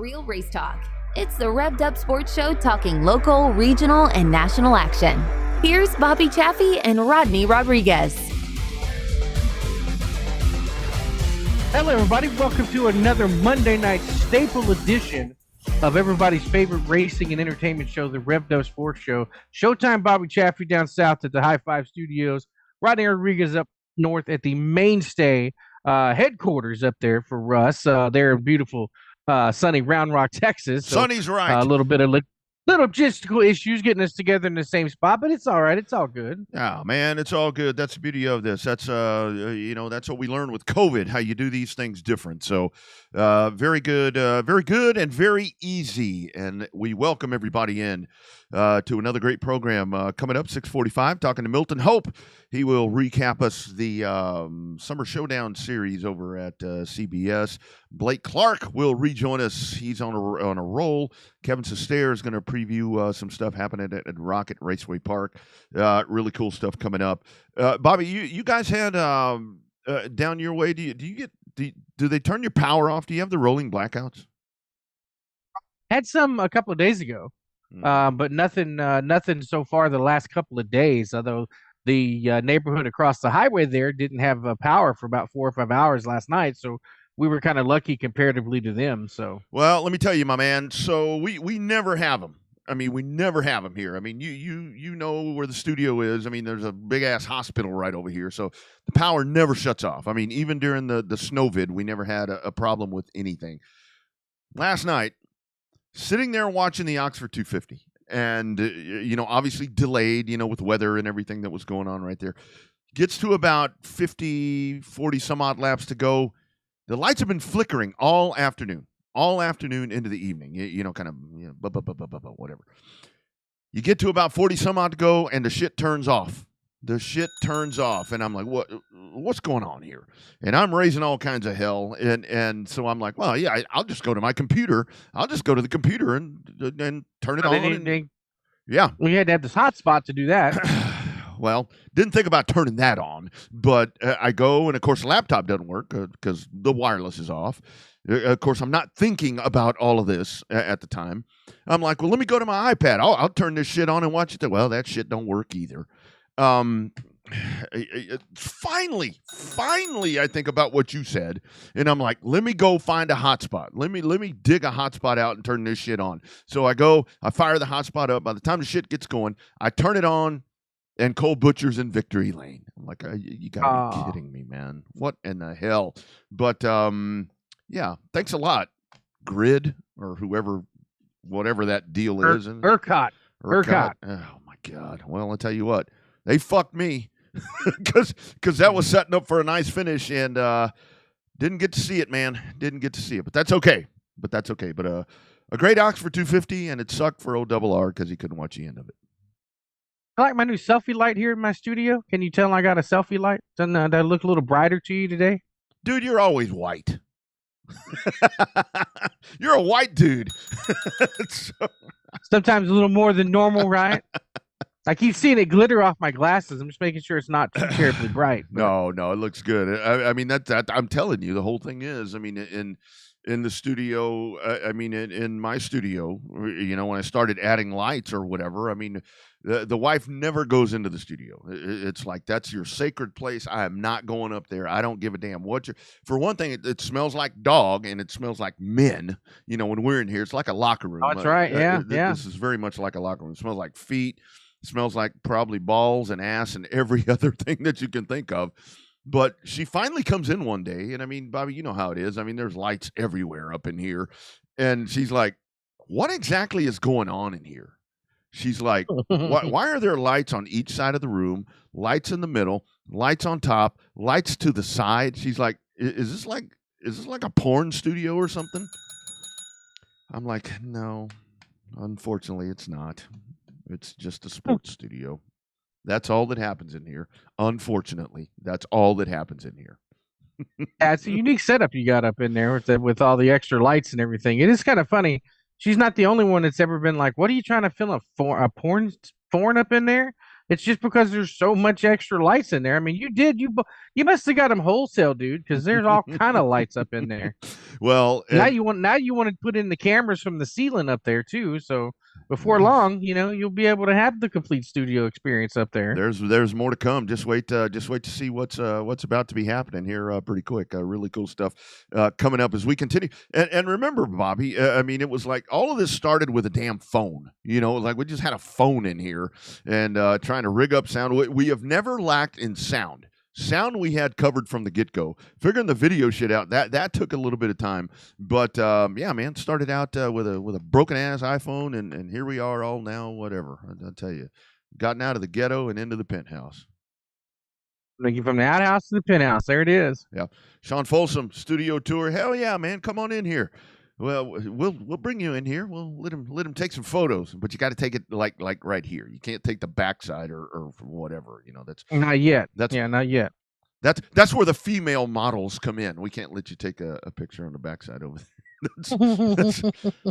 real race talk. It's the Revved Up Sports Show talking local, regional, and national action. Here's Bobby Chaffee and Rodney Rodriguez. Hello, everybody. Welcome to another Monday night staple edition of everybody's favorite racing and entertainment show, the Revved Up Sports Show. Showtime, Bobby Chaffee down south at the High Five Studios. Rodney Rodriguez up north at the Mainstay headquarters up there for Russ. They're in beautiful, sunny Round Rock, Texas. So, Sunny's right. A little bit of little logistical issues getting us together in the same spot, but it's all right. It's all good. Yeah, man, it's all good. That's the beauty of this. That's that's what we learned with COVID, how you do these things different. So, very good, and very easy. And we welcome everybody in to another great program coming up 6:45. Talking to Milton Hope. He will recap us the Summer Showdown series over at CBS. Blake Clark will rejoin us. He's on a roll. Kevin Sestair is going to preview some stuff happening at Rocket Raceway Park. Really cool stuff coming up. Bobby, you guys had down your way. Do they turn your power off? Do you have the rolling blackouts? Had some a couple of days ago, but nothing so far the last couple of days. Although the neighborhood across the highway there didn't have power for about 4 or 5 hours last night, so we were kind of lucky comparatively to them. So, well, let me tell you, my man. So we never have them. I mean, we never have them here. I mean, you know where the studio is. I mean, there's a big ass hospital right over here, so the power never shuts off. I mean, even during the snowvid, we never had a problem with anything. Last night, sitting there watching the Oxford 250. And, obviously delayed, with weather and everything that was going on right there. Gets to about 40 some odd laps to go. The lights have been flickering all afternoon into the evening, whatever. You get to about 40 some odd to go and the shit turns off. And I'm like, what's going on here? And I'm raising all kinds of hell. And so I'm like, well, yeah, I'll just go to my computer. I'll just go to the computer and turn it on. Yeah. We had to have this hotspot to do that. Well, didn't think about turning that on, but I go, and of course the laptop doesn't work because the wireless is off. Of course, I'm not thinking about all of this at the time. I'm like, well, let me go to my iPad. I'll turn this shit on and watch it. Well, that shit don't work either. Finally, I think about what you said, and I'm like, let me go find a hotspot. Let me dig a hotspot out and turn this shit on. So I go, I fire the hotspot up. By the time the shit gets going, I turn it on, and Cole Butcher's in victory lane. I'm like, you gotta be kidding me, man. What in the hell? But yeah, thanks a lot, Grid or whatever that deal is. ERCOT. Oh my God. Well, I'll tell you what. They fucked me because that was setting up for a nice finish, and didn't get to see it, man. Didn't get to see it, but that's okay. But a great Oxford 250, and it sucked for ORR because he couldn't watch the end of it. I like my new selfie light here in my studio. Can you tell I got a selfie light? Doesn't that look a little brighter to you today? Dude, you're always white. You're a white dude. Sometimes a little more than normal, right? I keep seeing it glitter off my glasses. I'm just making sure it's not too terribly bright. No, it looks good. I mean, that I'm telling you, the whole thing is, I mean, in the studio, in my studio, when I started adding lights or whatever, I mean, the wife never goes into the studio. It's like, that's your sacred place. I am not going up there. I don't give a damn for one thing, it smells like dog, and it smells like men. When we're in here, it's like a locker room. Oh, that's right. Yeah. This is very much like a locker room. It smells like feet. It smells like probably balls and ass and every other thing that you can think of. But she finally comes in one day, and I mean, Bobby, you know how it is. I mean, there's lights everywhere up in here. And she's like, what exactly is going on in here? She's like, why are there lights on each side of the room, lights in the middle, lights on top, lights to the side? She's like, is this like a porn studio or something? I'm like, no, unfortunately, it's not. It's just a sports studio. That's all that happens in here. Unfortunately, that's all that happens in here. Yeah, it's a unique setup you got up in there with all the extra lights and everything. It is kind of funny. She's not the only one that's ever been like, what are you trying to film a porn up in there? It's just because there's so much extra lights in there. I mean, you must have got them wholesale, dude, because there's all kind of lights up in there. Well, now you want to put in the cameras from the ceiling up there too. So before Yes. long, you'll be able to have the complete studio experience up there. There's more to come. Just wait to see what's about to be happening here pretty quick. Really cool stuff coming up as we continue. And remember, Bobby, I mean, it was like all of this started with a damn phone. Like we just had a phone in here and trying to rig up sound. We have never lacked in sound. Sound we had covered from the get-go. Figuring the video shit out, that took a little bit of time. But yeah, man, started out with a broken ass iPhone, and here we are all now, whatever. I'll tell you. Gotten out of the ghetto and into the penthouse. From the outhouse to the penthouse. There it is. Yeah. Sean Folsom, studio tour. Hell yeah, man. Come on in here. Well, we'll bring you in here. We'll let him take some photos, but you got to take it like right here. You can't take the backside or whatever. That's not yet. Not yet. That's where the female models come in. We can't let you take a picture on the backside over there.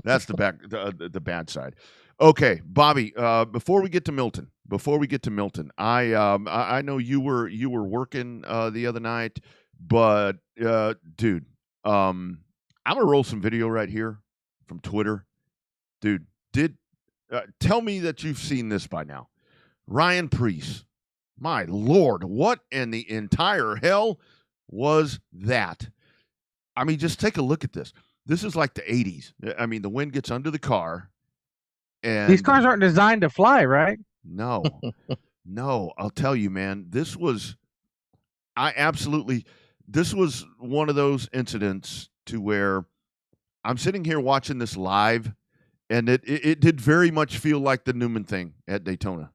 That's the bad side. Okay, Bobby. Before we get to Milton, I know you were working the other night, but dude, I'm gonna roll some video right here from Twitter, dude. Tell me that you've seen this by now, Ryan Preece. My Lord, what in the entire hell was that? I mean, just take a look at this. This is like the 80s. I mean, the wind gets under the car. And these cars aren't designed to fly, right? No. No, I'll tell you, man. This was one of those incidents to where I'm sitting here watching this live, and it did very much feel like the Newman thing at Daytona.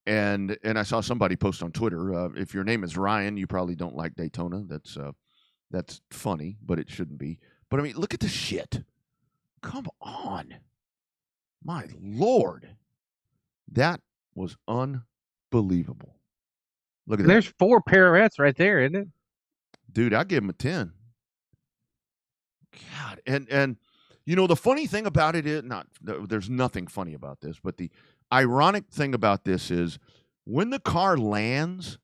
And I saw somebody post on Twitter, if your name is Ryan, you probably don't like Daytona. That's funny, but it shouldn't be. But I mean, look at the shit. Come on. My Lord. That was unbelievable. Look at that. There's 4 pirouettes right there, isn't it? Dude, I give him a 10. God. And the funny thing about it is there's nothing funny about this, but the ironic thing about this is when the car lands,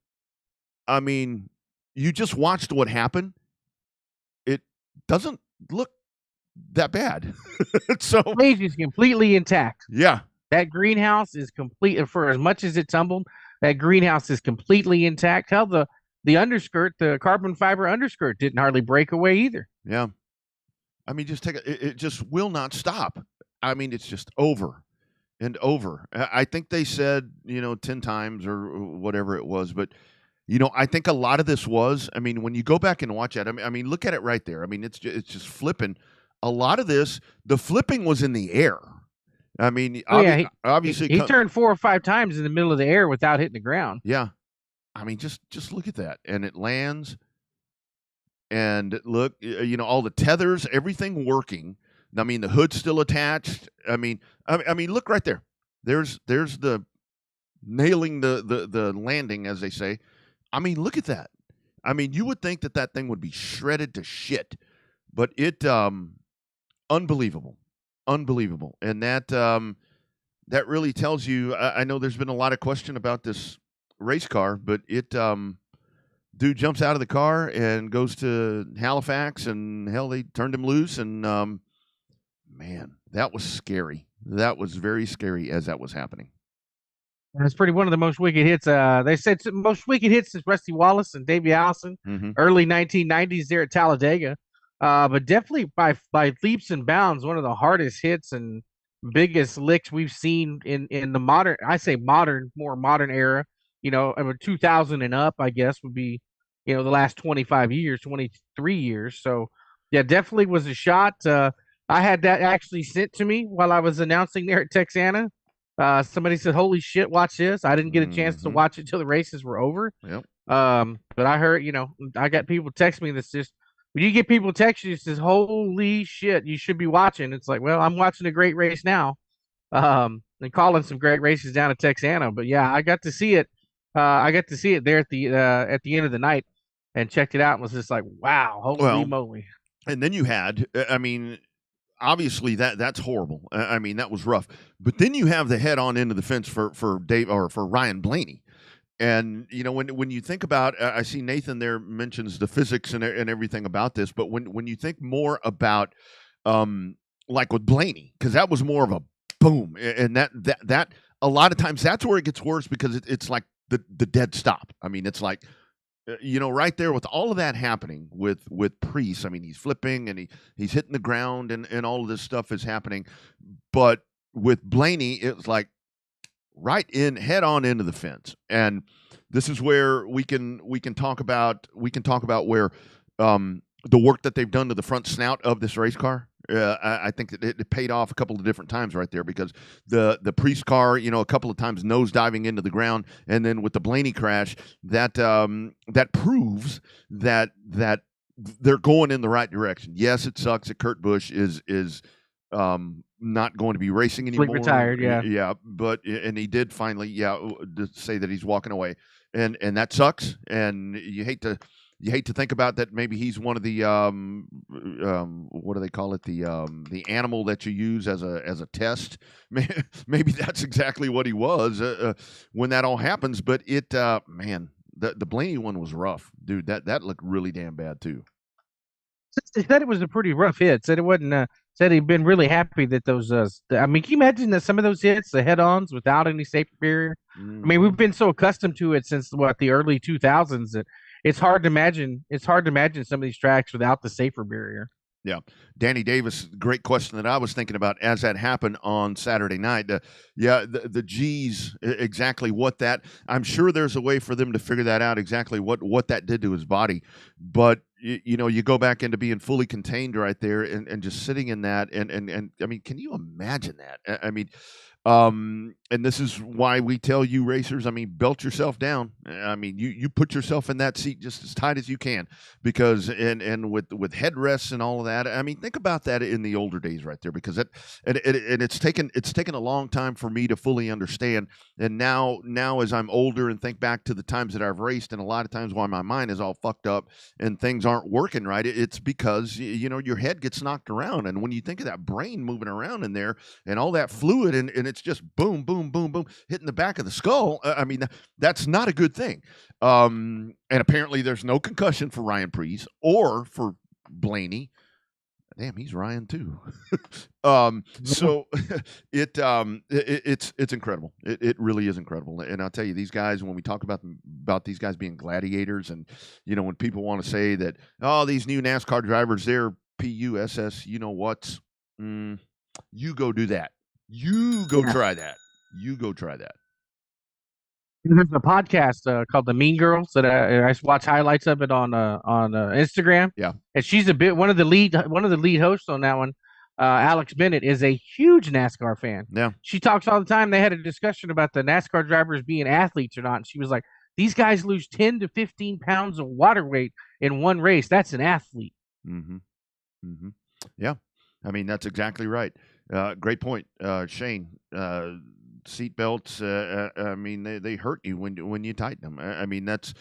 I mean, you just watched what happened. It doesn't look that bad. So stage is completely intact. Yeah. That greenhouse is complete. For as much as it tumbled, that greenhouse is completely intact. Hell, the underskirt, the carbon fiber underskirt didn't hardly break away either. Yeah. I mean, just it just will not stop. I mean, it's just over and over. I think they said, 10 times or whatever it was, but I think a lot of this was, I mean, when you go back and watch it, I mean, look at it right there. I mean, it's just flipping. A lot of this, the flipping was in the air. I mean, obviously he turned 4 or 5 times in the middle of the air without hitting the ground. Yeah. I mean, just look at that. And it lands. And look, all the tethers, everything working. I mean, the hood's still attached. I mean, look right there. There's the nailing the landing, as they say. I mean, look at that. I mean, you would think that thing would be shredded to shit, but it unbelievable. And that really tells you. I know there's been a lot of question about this race car, but it dude jumps out of the car and goes to Halifax, and hell, they turned him loose. And man, that was scary. That was very scary as that was happening. That's pretty one of the most wicked hits. They said most wicked hits is Rusty Wallace and Davey Allison, early 1990s there at Talladega. But definitely by leaps and bounds, one of the hardest hits and biggest licks we've seen in the modern, more modern era. 2000 and up, I guess, would be, the last 25 years, 23 years. So, yeah, definitely was a shot. I had that actually sent to me while I was announcing there at Texana. Somebody said, "Holy shit, watch this." I didn't get a chance to watch it till the races were over. Yep. But I heard, I got people text me this just, when you get people text you, it says, "Holy shit, you should be watching." It's like, well, I'm watching a great race now. And calling some great races down at Texana. But yeah, I got to see it. I got to see it there at the end of the night and checked it out and was just like, wow, holy moly. And then you had, I mean, obviously that's horrible. I mean, that was rough. But then you have the head on into the fence for Dave or for Ryan Blaney. And when you think about, I see Nathan there mentions the physics and everything about this, but when you think more about, like with Blaney, because that was more of a boom, and that a lot of times that's where it gets worse because it's like the dead stop. I mean, it's like right there with all of that happening with Priest. I mean, he's flipping and he's hitting the ground and all of this stuff is happening, but with Blaney, it's like right in head on into the fence. And this is where we can talk about where the work that they've done to the front snout of this race car. I think that it paid off a couple of different times right there because the Priest car, a couple of times nose diving into the ground, and then with the Blaney crash, that proves that they're going in the right direction. Yes, it sucks that Kurt Busch is not going to be racing anymore. Retired, yeah. Yeah, but and he did finally, to say that he's walking away, and that sucks. And you hate to think about that. Maybe he's one of the what do they call it? The animal that you use as a test. Maybe that's exactly what he was when that all happens. But man, the Blaney one was rough, dude. That looked really damn bad too. They said it was a pretty rough hit. Said it wasn't. Said he'd been really happy that those. I mean, can you imagine that some of those hits, the head-ons, without any safety barrier? I mean, we've been so accustomed to it since the early 2000s that it's hard to imagine. It's hard to imagine some of these tracks without the safer barrier. Yeah, Danny Davis, great question that I was thinking about as that happened on Saturday night. The G's, exactly what that. I'm sure there's a way for them to figure that out exactly what that did to his body, but you go back into being fully contained right there and just sitting in that and I mean, can you imagine that? I mean, and this is why we tell you racers, I mean, belt yourself down. I mean, you put yourself in that seat just as tight as you can, because and with headrests and all of that. I mean, think about that in the older days right there, because it's taken a long time for me to fully understand. And now as I'm older and think back to the times that I've raced, and a lot of times why my mind is all fucked up and things aren't working right, it's because your head gets knocked around, and when you think of that brain moving around in there and all that fluid and it's just boom boom boom boom hitting the back of the skull, I mean, that's not a good thing. And apparently there's no concussion for Ryan Preece or for Blaney. Damn, he's Ryan too. So it's incredible. It really is incredible. And I'll tell you, these guys, when we talk about these guys being gladiators, and when people want to say that, oh, these new NASCAR drivers, they're PUSS, you go do that. You go try that. You go try that. There's a podcast called The Mean Girls that I watch highlights of it on Instagram. Yeah, and she's one of the lead hosts on that one. Alex Bennett is a huge NASCAR fan. Yeah, she talks all the time. They had a discussion about the NASCAR drivers being athletes or not. And she was like, "These guys lose 10 to 15 pounds of water weight in one race. That's an athlete." Mm-hmm. Mm-hmm. Yeah, I mean, that's exactly right. Great point, Shane. Seat belts, I mean, they hurt you when you tighten them. I mean, that's,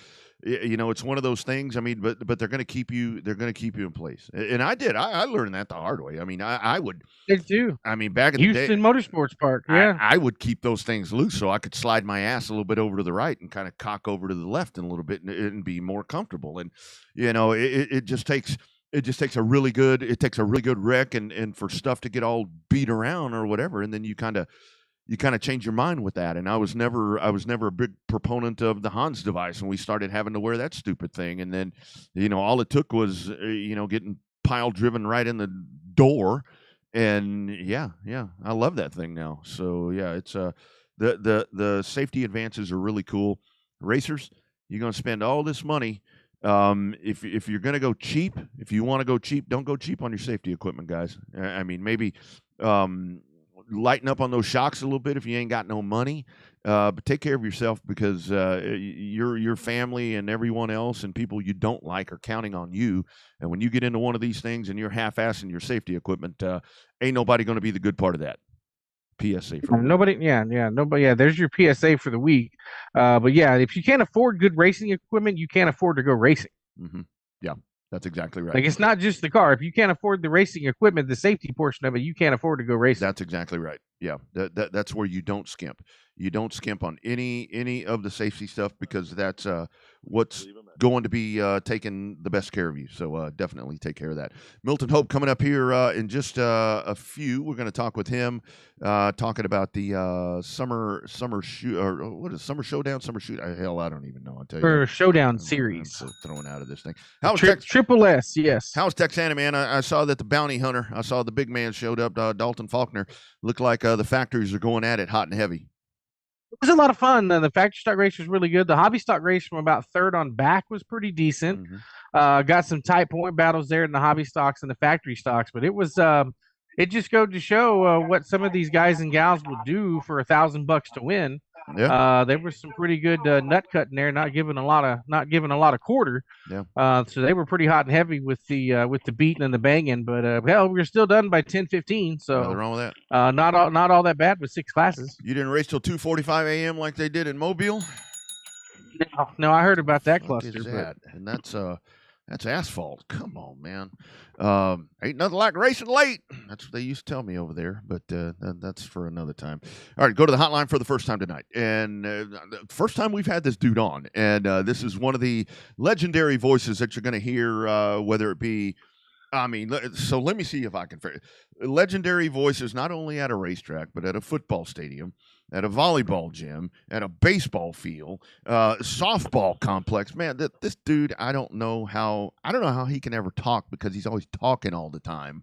it's one of those things. I mean, but they're going to keep you. They're going to keep you in place. And I did. I learned that the hard way. I mean, I would. Did too. I mean, back in the day, Houston Motorsports Park. Yeah, I would keep those things loose so I could slide my ass a little bit over to the right and kind of cock over to the left in a little bit and be more comfortable. And it just takes. It just takes a really good wreck and for stuff to get all beat around or whatever, and then you kind of change your mind with that. And I was never a big proponent of the Hans device, and we started having to wear that stupid thing, and then all it took was getting pile driven right in the door, and yeah, I love that thing now. So yeah, it's the safety advances are really cool. Racers, you're going to spend all this money. If you're going to go cheap, if you want to go cheap, don't go cheap on your safety equipment, guys. I mean, maybe lighten up on those shocks a little bit if you ain't got no money, but take care of yourself, because your family and everyone else and people you don't like are counting on you. And when you get into one of these things and you're half-assing your safety equipment, ain't nobody going to be the good part of that. PSA for nobody. Nobody. Yeah, there's your PSA for the week. But yeah, if you can't afford good racing equipment, you can't afford to go racing. Mm-hmm. Yeah, that's exactly right. Like, it's not just the car. If you can't afford the racing equipment, the safety portion of it, you can't afford to go racing. That's exactly right. Yeah, that's where you don't skimp. You don't skimp on any of the safety stuff because that's what's going to be taking the best care of you. So definitely take care of that. Milton Hope coming up here in just a few. We're going to talk with him, talking about the summer shoot, or what is summer showdown, summer shoot? Hell, I don't even know. I'll tell you. For showdown I'm series. so thrown out of this thing. How's Triple S, yes. How's Texana, man? I saw that the bounty hunter, I saw the big man showed up. Dalton Faulkner. Looked like the factories are going at it hot and heavy. It was a lot of fun. The factory stock race was really good. The hobby stock race from about third on back was pretty decent. Got some tight point battles there in the hobby stocks and the factory stocks, but it was it just goes to show what some of these guys and gals will do for $1,000 to win. Yeah. There was some pretty good nut cutting there, not giving a lot of quarter. Yeah. So they were pretty hot and heavy with the beating and the banging. But hell, we were still done by 10:15. So nothing wrong with that. Not all that bad with 6 classes. You didn't race till 2:45 a.m. like they did in Mobile. No, I heard about that cluster. That? And that's asphalt. Come on, man. Ain't nothing like racing late. That's what they used to tell me over there, but that's for another time. All right, go to the hotline for the first time tonight. And the first time we've had this dude on. And this is one of the legendary voices that you're going to hear, whether it be, so let me see if I can. Legendary voices, not only at a racetrack, but at a football stadium, at a volleyball gym, at a baseball field, softball complex. Man, this dude, I don't know how he can ever talk because he's always talking all the time.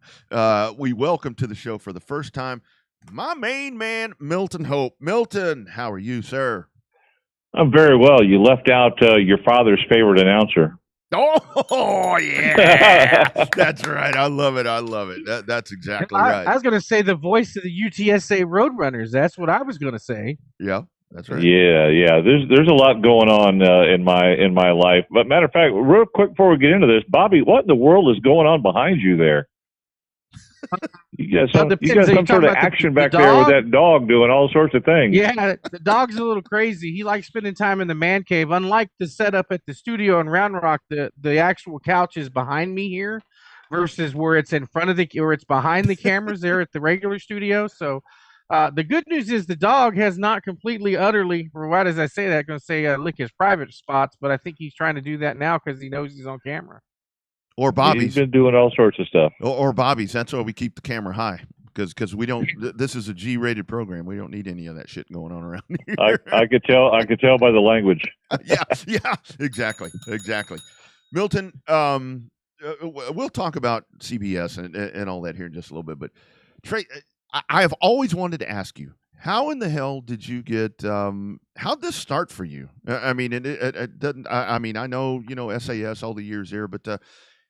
We welcome to the show for the first time my main man, Milton Hope. Milton, how are you, sir? I'm very well. You left out your father's favorite announcer. Oh, yeah. That's right. I love it. That's exactly right. I was going to say the voice of the UTSA Roadrunners. That's what I was going to say. Yeah, that's right. Yeah. There's a lot going on in my life. But matter of fact, real quick before we get into this, Bobby, what in the world is going on behind you there? You got some sort of action back there with that dog doing all sorts of things. Yeah, the dog's a little crazy. He likes spending time in the man cave. Unlike the setup at the studio in Round Rock, the actual couch is behind me here versus where it's in front of it's behind the cameras there at the regular studio. So the good news is the dog has not completely, utterly, or why does I say that? I'm going to say lick his private spots, but I think he's trying to do that now because he knows he's on camera. Or Bobby's. He's been doing all sorts of stuff. Or Bobby's. That's why we keep the camera high. Because we don't. This is a G-rated program. We don't need any of that shit going on around here. I could tell by the language. Yeah, exactly. Milton, we'll talk about CBS and all that here in just a little bit. But Trey, I have always wanted to ask you, how in the hell did you get? How'd this start for you? I mean, it doesn't. I mean, I know SAS all the years there, but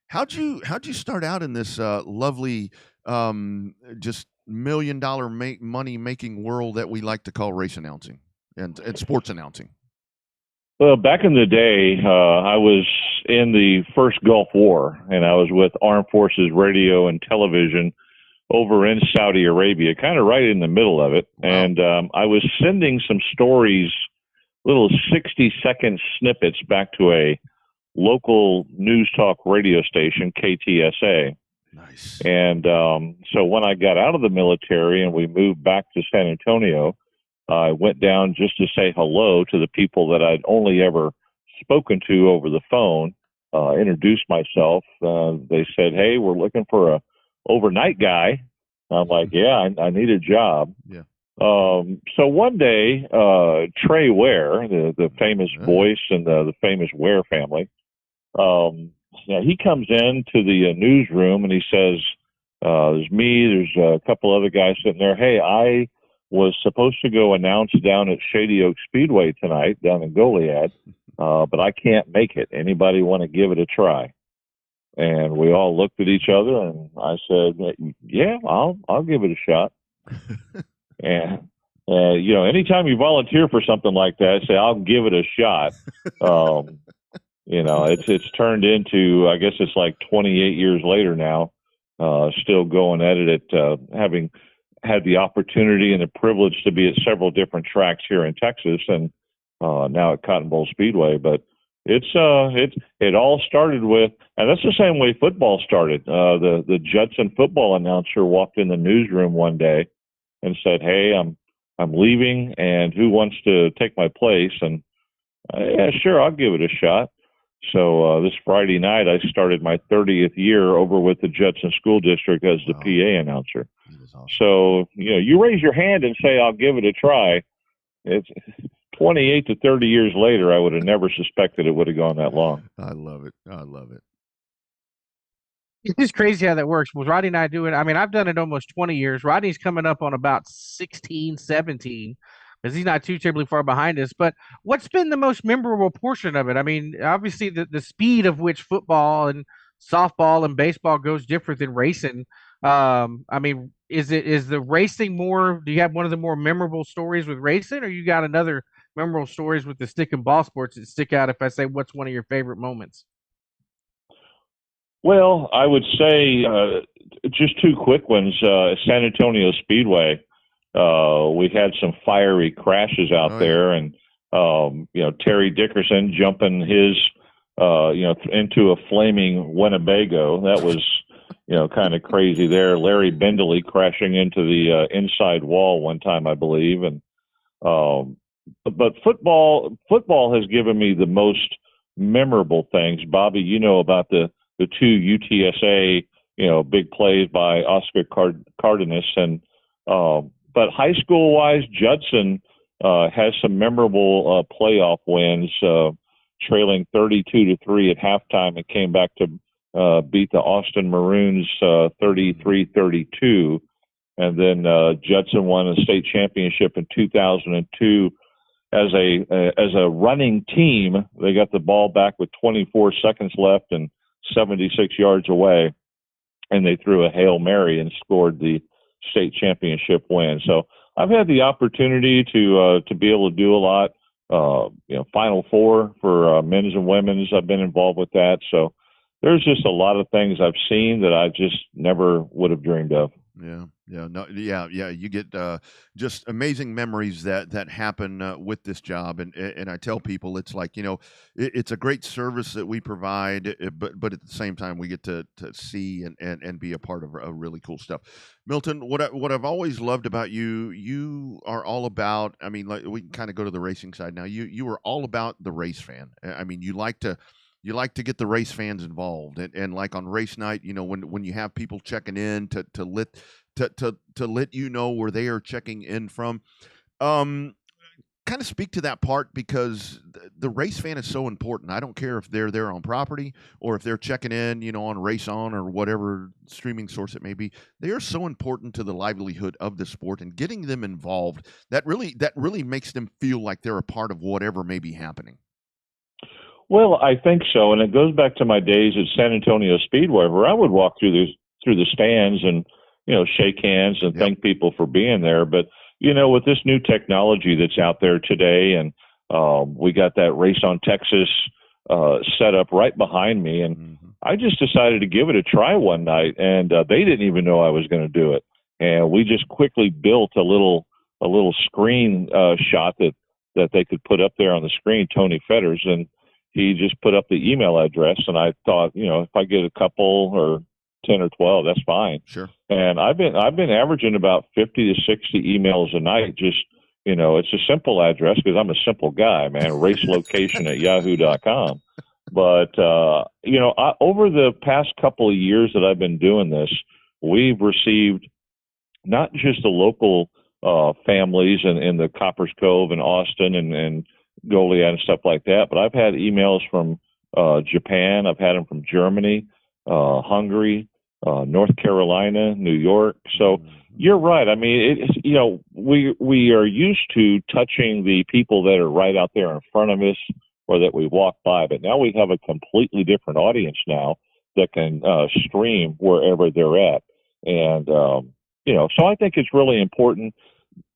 how'd you start out in this lovely, just $1 million money making world that we like to call race announcing and sports announcing? Well, back in the day, I was in the first Gulf War, and I was with Armed Forces Radio and Television over in Saudi Arabia, kind of right in the middle of it. Wow. And I was sending some stories, little 60-second snippets back to a local news talk radio station, KTSA. Nice. And so when I got out of the military and we moved back to San Antonio, I went down just to say hello to the people that I'd only ever spoken to over the phone, introduced myself. They said, "Hey, we're looking for a overnight guy." I'm like, "Yeah, I need a job." Yeah. So one day, Trey Ware, the famous voice and the famous Ware family, he comes into the newsroom and he says, "There's me. There's a couple other guys sitting there. Hey, I was supposed to go announce down at Shady Oak Speedway tonight down in Goliad, but I can't make it. Anybody want to give it a try?" And we all looked at each other, and I said, "Yeah, I'll give it a shot." And anytime you volunteer for something like that, say, "I'll give it a shot." It's turned into, I guess it's like 28 years later now, still going at it, having had the opportunity and the privilege to be at several different tracks here in Texas, and now at Cotton Bowl Speedway. But it all started with, and that's the same way football started. The Judson football announcer walked in the newsroom one day and said, "Hey, I'm I'm leaving, and who wants to take my place? And yeah, sure, I'll give it a shot. So this Friday night, I started my 30th year over with the Judson School District as the PA announcer. Awesome. So, you raise your hand and say, I'll give it a try. It's 28 to 30 years later, I would have never suspected it would have gone that long. I love it. It's just crazy how that works. Was Rodney and I doing? I mean, I've done it almost 20 years. Rodney's coming up on about 16, 17, because he's not too terribly far behind us. But what's been the most memorable portion of it? I mean, obviously the speed of which football and softball and baseball goes different than racing. I mean, is the racing more? Do you have one of the more memorable stories with racing, or you got another memorable stories with the stick and ball sports that stick out? If I say, what's one of your favorite moments? Well, I would say just two quick ones. San Antonio Speedway, we had some fiery crashes out there, and Terry Dickerson jumping his into a flaming Winnebago. That was kind of crazy there. Larry Bendeley crashing into the inside wall one time, I believe, and but football has given me the most memorable things. Bobby, you know about the two UTSA, big plays by Oscar Cardenas. And, but high school wise, Judson, has some memorable, playoff wins, trailing 32-3 at halftime and came back to, beat the Austin Maroons, 33-32. And then, Judson won a state championship in 2002 as a running team. They got the ball back with 24 seconds left and 76 yards away, and they threw a Hail Mary and scored the state championship win. So I've had the opportunity to be able to do a lot. Final Four for men's and women's. I've been involved with that. So there's just a lot of things I've seen that I just never would have dreamed of. You get just amazing memories that happen with this job, and I tell people it's like it's a great service that we provide, but at the same time we get to see and be a part of really cool stuff. Milton, what I've always loved about you are all about. I mean, like, we can kind of go to the racing side now. You are all about the race fan. I mean, you like to get the race fans involved, and like on race night, when you have people checking in to let you know where they are checking in from. Kind of speak to that part, because the race fan is so important. I don't care if they're there on property or if they're checking in, on Race On or whatever streaming source it may be. They are so important to the livelihood of the sport, and getting them involved, that really makes them feel like they're a part of whatever may be happening. Well, I think so, and it goes back to my days at San Antonio Speedway, where I would walk through the stands and shake hands and thank people for being there. But with this new technology that's out there today, and we got that Race on Texas set up right behind me, and I just decided to give it a try one night, and they didn't even know I was going to do it, and we just quickly built a little screen shot that they could put up there on the screen. Tony Fetters, and he just put up the email address, and I thought, if I get a couple or 10 or 12, that's fine. Sure. And I've been averaging about 50 to 60 emails a night. Just, it's a simple address because I'm a simple guy, man. racelocation@yahoo.com. But, over the past couple of years that I've been doing this, we've received not just the local families in the Coppers Cove and Austin and Goliad and stuff like that, but I've had emails from Japan. I've had them from Germany, Hungary, North Carolina, New York. So you're right. I mean, we are used to touching the people that are right out there in front of us or that we walk by, but now we have a completely different audience now that can stream wherever they're at. And, so I think it's really important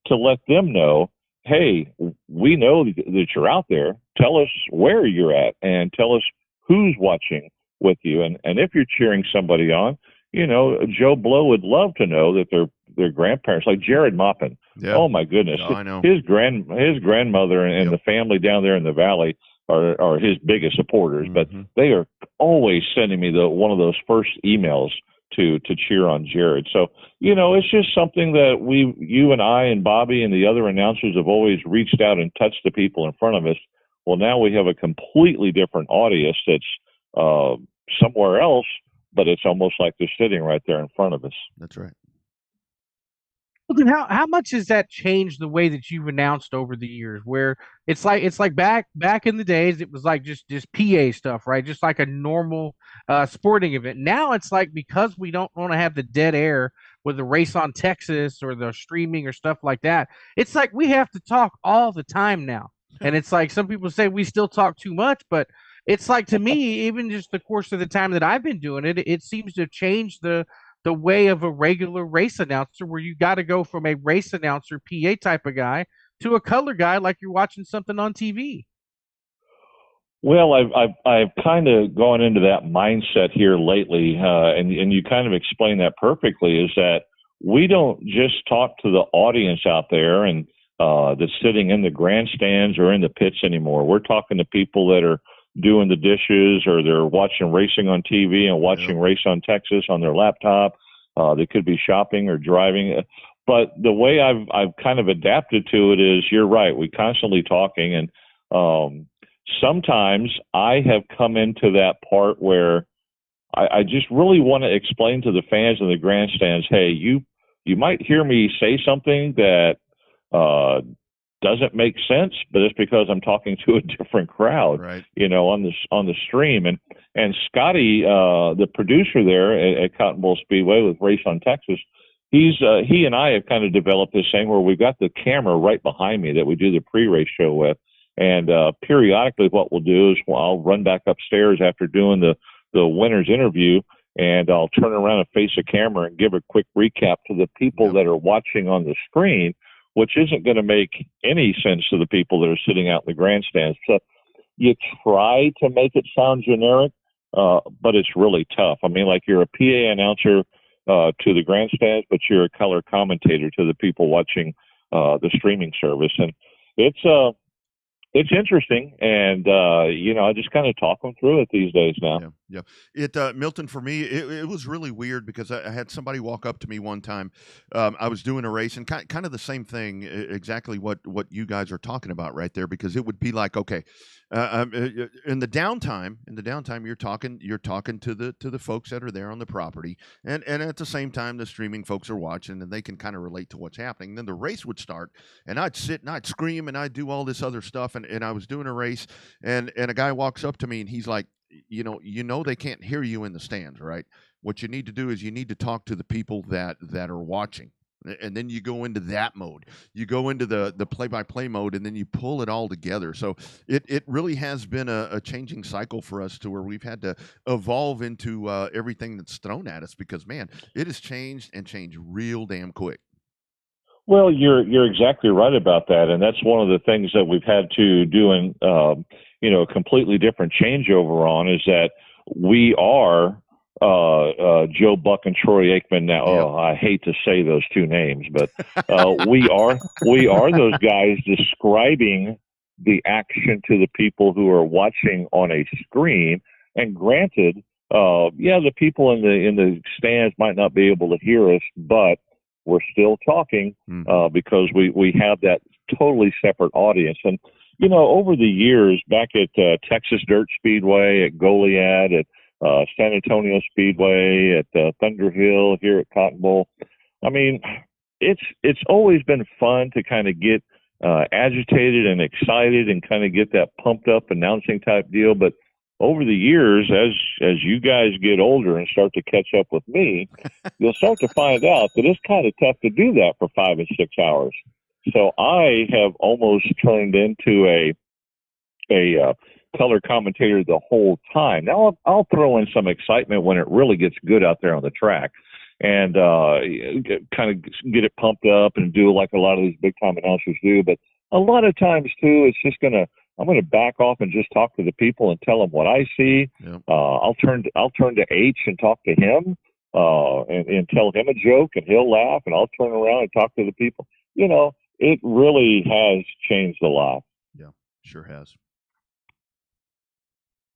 to let them know, hey, we know that you're out there. Tell us where you're at and tell us who's watching with you. And if you're cheering somebody on, Joe Blow would love to know that their grandparents, like Jared Maupin. Yeah. Oh my goodness. I know. His grandmother and the family down there in the valley are his biggest supporters, but they are always sending me one of those first emails to cheer on Jared. So, it's just something that you and I and Bobby and the other announcers have always reached out and touched the people in front of us. Well, now we have a completely different audience that's somewhere else, but it's almost like they're sitting right there in front of us. That's right. Well, then how much has that changed the way that you've announced over the years? Where it's like back in the days, it was like just PA stuff, right? Just like a normal sporting event. Now it's like, because we don't want to have the dead air with the race on Texas or the streaming or stuff like that. It's like we have to talk all the time now, and it's like some people say we still talk too much, but it's like, to me, even just the course of the time that I've been doing it, it seems to change the way of a regular race announcer, where you got to go from a race announcer PA type of guy to a color guy, like you're watching something on TV. Well, I've kind of gone into that mindset here lately, and you kind of explained that perfectly. Is that we don't just talk to the audience out there and that's sitting in the grandstands or in the pits anymore. We're talking to people that are doing the dishes, or they're watching racing on TV and watching Race on Texas on their laptop. They could be shopping or driving. But the way I've kind of adapted to it is, you're right, we constantly talking, and sometimes I have come into that part where I just really want to explain to the fans in the grandstands, hey, you might hear me say something that doesn't make sense, but it's because I'm talking to a different crowd, right, on the stream. And Scotty, the producer there at Cotton Bowl Speedway with Race on Texas, he and I have kind of developed this thing where we've got the camera right behind me that we do the pre-race show with. And periodically what we'll do is I'll run back upstairs after doing the winner's interview, and I'll turn around and face a camera and give a quick recap to the people that are watching on the screen, which isn't going to make any sense to the people that are sitting out in the grandstands. So you try to make it sound generic, but it's really tough. I mean, like, you're a PA announcer to the grandstands, but you're a color commentator to the people watching the streaming service. And it's interesting, and I just kind of talk them through it these days now. Yeah. It Milton, for me, it was really weird, because I had somebody walk up to me one time. I was doing a race, and kind of the same thing, exactly what you guys are talking about right there, because it would be like, okay, in the downtime, you're talking to the folks that are there on the property, and at the same time, the streaming folks are watching, and they can kind of relate to what's happening. Then the race would start, and I'd sit and I'd scream and I'd do all this other stuff, and I was doing a race, and a guy walks up to me, and he's like, they can't hear you in the stands, right? What you need to do is you need to talk to the people that are watching. And then you go into that mode. You go into the play-by-play mode, and then you pull it all together. So it really has been a changing cycle for us, to where we've had to evolve into everything that's thrown at us, because, man, it has changed real damn quick. Well, you're exactly right about that, and that's one of the things that we've had to do in a completely different changeover on, is that we are Joe Buck and Troy Aikman now. Yep. Oh, I hate to say those two names, but we are those guys describing the action to the people who are watching on a screen. And granted, the people in the stands might not be able to hear us, but we're still talking because we have that totally separate audience. And over the years, back at Texas Dirt Speedway, at Goliad, at San Antonio Speedway, at Thunder Hill, here at Cotton Bowl, I mean, it's always been fun to kind of get agitated and excited and kind of get that pumped up announcing type deal. But over the years, as you guys get older and start to catch up with me, you'll start to find out that it's kind of tough to do that for 5 and 6 hours. So I have almost turned into a color commentator the whole time. Now I'll throw in some excitement when it really gets good out there on the track, and kind of get it pumped up and do like a lot of these big time announcers do. But a lot of times too, it's just I'm gonna back off and just talk to the people and tell them what I see. Yep. I'll turn to H and talk to him and tell him a joke, and he'll laugh, and I'll turn around and talk to the people. It really has changed a lot. Yeah, sure has.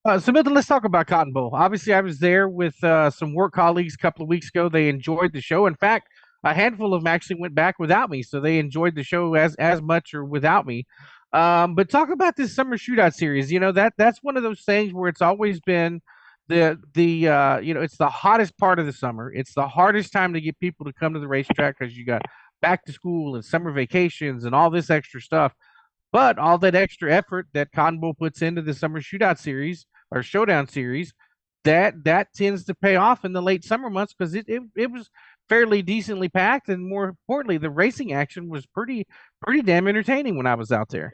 So Milton, let's talk about Cotton Bowl. Obviously, I was there with some work colleagues a couple of weeks ago. They enjoyed the show. In fact, a handful of them actually went back without me, so they enjoyed the show as much or without me. But talk about this summer shootout series. That's one of those things where it's always been it's the hottest part of the summer. It's the hardest time to get people to come to the racetrack because you got back to school and summer vacations and all this extra stuff. But all that extra effort that Cotton Bowl puts into the summer shootout series or showdown series, that tends to pay off in the late summer months because it was fairly decently packed, and more importantly, the racing action was pretty damn entertaining when I was out there.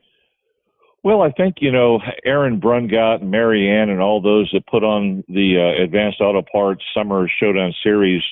Well, I think, Aaron Brungott and Mary Ann and all those that put on the Advanced Auto Parts Summer Showdown Series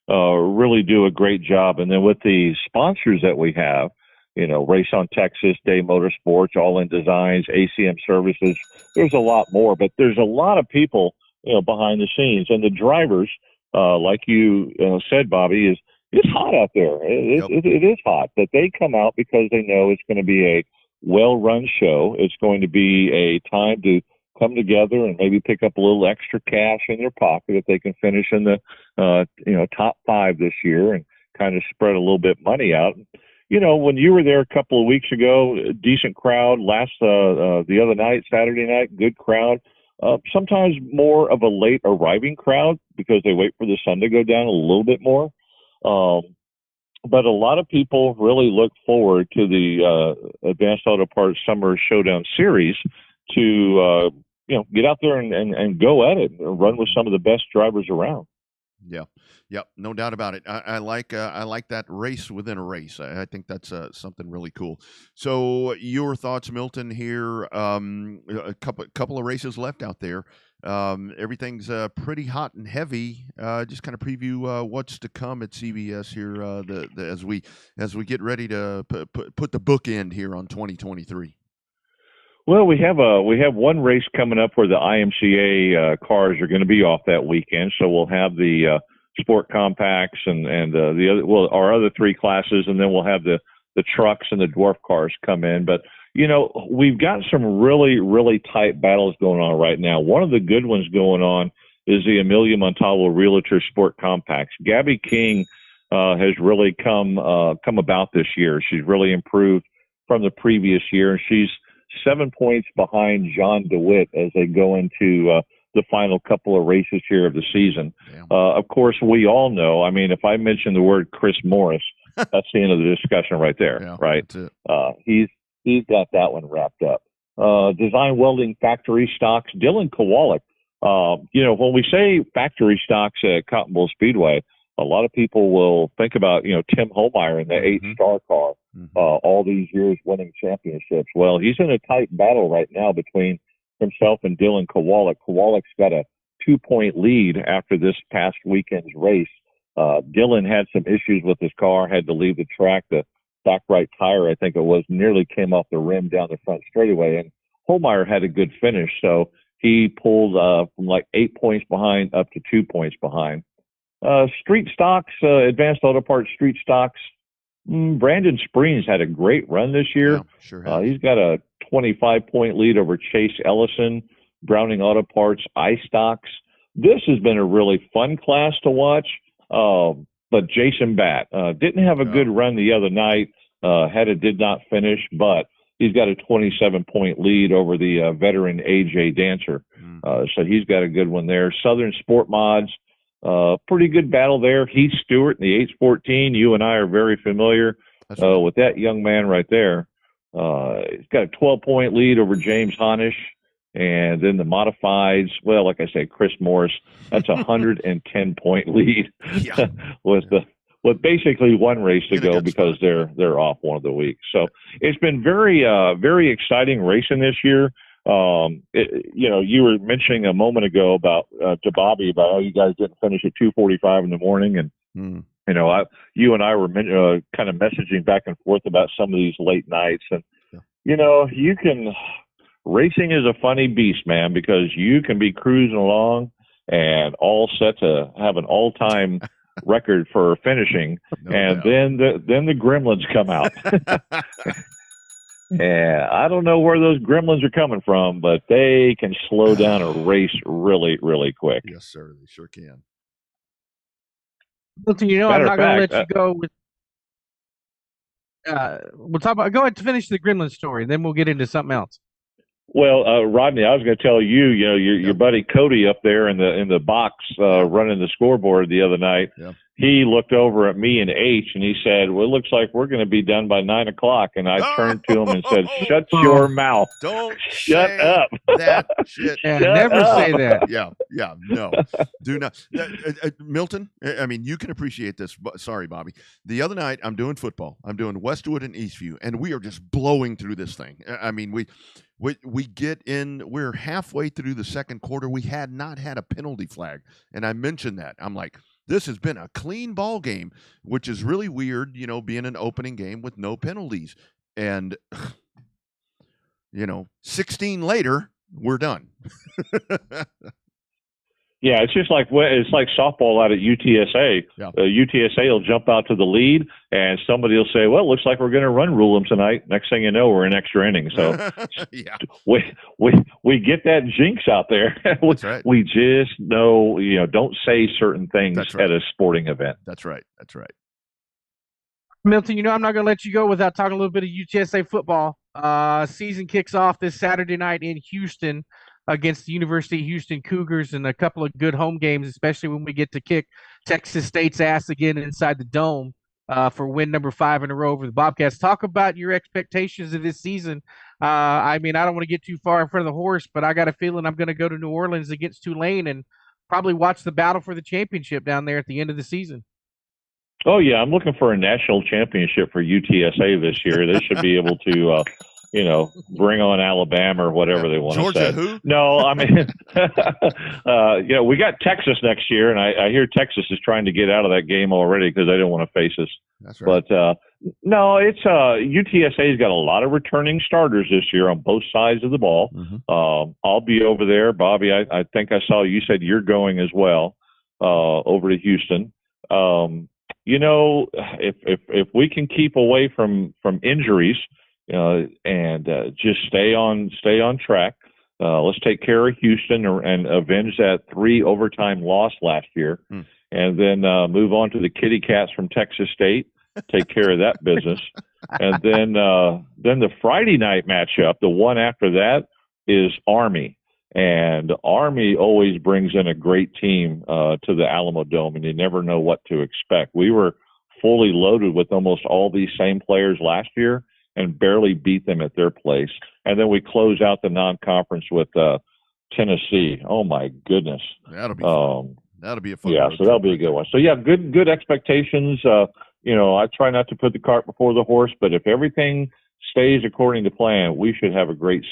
really do a great job. And then with the sponsors that we have, Race on Texas, Day Motorsports, All In Designs, ACM Services, there's a lot more. But there's a lot of people, behind the scenes. And the drivers, like you said, Bobby, it's hot out there. It is hot. But they come out because they know it's going to be a well-run show. It's going to be a time to come together and maybe pick up a little extra cash in their pocket if they can finish in the top 5 this year and kind of spread a little bit money out. When you were there a couple of weeks ago, a decent crowd. The other night, Saturday night, good crowd. Sometimes more of a late arriving crowd because they wait for the sun to go down a little bit more. But a lot of people really look forward to the Advanced Auto Parts Summer Showdown Series to get out there and go at it and run with some of the best drivers around. Yeah, no doubt about it. I like that race within a race. I think that's something really cool. So your thoughts, Milton? Here, a couple of races left out there. Everything's pretty hot and heavy. Just kind of preview what's to come at CBS here as we get ready to put the bookend here on 2023. Well, we have one race coming up where the IMCA cars are going to be off that weekend, so we'll have the Sport Compacts and our other 3 classes, and then we'll have the trucks and the dwarf cars come in. But we've got some really, really tight battles going on right now. One of the good ones going on is the Amelia Montalvo Realtor Sport Compacts. Gabby King has really come about this year. She's really improved from the previous year, and she's 7 points behind John DeWitt as they go into the final couple of races here of the season. Of course, we all know, if I mention the word Chris Morris, that's the end of the discussion right there, right? He's got that one wrapped up. Design Welding Factory Stocks, Dylan Kowalik. When we say factory stocks at Cotton Bowl Speedway, a lot of people will think about, Tim Holmeyer in the 8-star car, all these years winning championships. Well, he's in a tight battle right now between himself and Dylan Kowalik. Kowalik's got a 2-point lead after this past weekend's race. Dylan had some issues with his car, had to leave the track. The stock right tire, I think it was, nearly came off the rim down the front straightaway. And Holmeyer had a good finish, so he pulled from like 8 points behind up to 2 points behind. Street stocks, Advanced Auto Parts Street stocks. Brandon Springs had a great run this year. Yeah, sure he's got a 25-point lead over Chase Ellison, Browning Auto Parts, iStocks. This has been a really fun class to watch. But Jason Batt didn't have a good run the other night. Did not finish, but he's got a 27-point lead over the veteran AJ Dancer. So he's got a good one there. Southern Sport Mods, pretty good battle there. Heath Stewart in the 814. You and I are very familiar with that young man right there. He's got a 12-point lead over James Honish. And then the modifieds, well, like I say, Chris Morris, that's a 110-point lead with basically one race to go because they're off one of the weeks. So it's been very, very exciting racing this year. You were mentioning a moment ago about to Bobby about how you guys didn't finish at 2:45 in the morning, and you and I were kind of messaging back and forth about some of these late nights, and you can. Racing is a funny beast, man, because you can be cruising along and all set to have an all-time record for finishing, then the gremlins come out. And I don't know where those gremlins are coming from, but they can slow down a race really, really quick. Yes, sir. They sure can. Milton, I'm Matter not of going to fact, let you go with. We'll talk about. Go ahead to finish the Gremlin story, then we'll get into something else. Well, Rodney, I was going to tell you, your buddy Cody up there in the box running the scoreboard the other night. Yep. He looked over at me and H, and he said, "Well, it looks like we're going to be done by 9 o'clock." And I turned to him and said, "Shut your mouth! Don't Shut say up! that shit. Yeah, Shut never up. say that. Yeah, no, do not. Milton, I mean, you can appreciate this. But sorry, Bobby. The other night, I'm doing football. I'm doing Westwood and Eastview, and we are just blowing through this thing. I mean, we get in. We're halfway through the second quarter. We had not had a penalty flag, and I mentioned that. I'm like, this has been a clean ball game, which is really weird, being an opening game with no penalties. And 16 later, we're done. Yeah, it's just like softball out at UTSA. Yeah. UTSA will jump out to the lead, and somebody will say, "Well, it looks like we're going to run rule them tonight." Next thing you know, we're in extra innings. So yeah, we get that jinx out there. That's right. We just know, don't say certain things right. at a sporting event. That's right. That's right. Milton, I'm not going to let you go without talking a little bit of UTSA football. Season kicks off this Saturday night in Houston against the University of Houston Cougars, and a couple of good home games, especially when we get to kick Texas State's ass again inside the Dome for win number 5 in a row over the Bobcats. Talk about your expectations of this season. I mean, I don't want to get too far in front of the horse, but I got a feeling I'm going to go to New Orleans against Tulane and probably watch the battle for the championship down there at the end of the season. Oh, yeah, I'm looking for a national championship for UTSA this year. They should be able to bring on Alabama or whatever they want Georgia, to say. who? No, I mean, we got Texas next year, and I hear Texas is trying to get out of that game already because they don't want to face us. That's right. But no, it's UTSA's got a lot of returning starters this year on both sides of the ball. Mm-hmm. I'll be over there, Bobby. I think I saw you said you're going as well over to Houston. If we can keep away from injuries. And just stay on track. Let's take care of Houston and avenge that 3 overtime loss last year, and then move on to the Kitty Cats from Texas State. Take care of that business, and then the Friday night matchup, the one after that, is Army, and Army always brings in a great team to the Alamo Dome, and you never know what to expect. We were fully loaded with almost all these same players last year, and barely beat them at their place. And then we close out the non-conference with Tennessee. Oh, my goodness. That'll be fun. That'll be a fun Yeah, so that'll be a good one. So, yeah, good expectations. I try not to put the cart before the horse, but if everything stays according to plan, we should have a great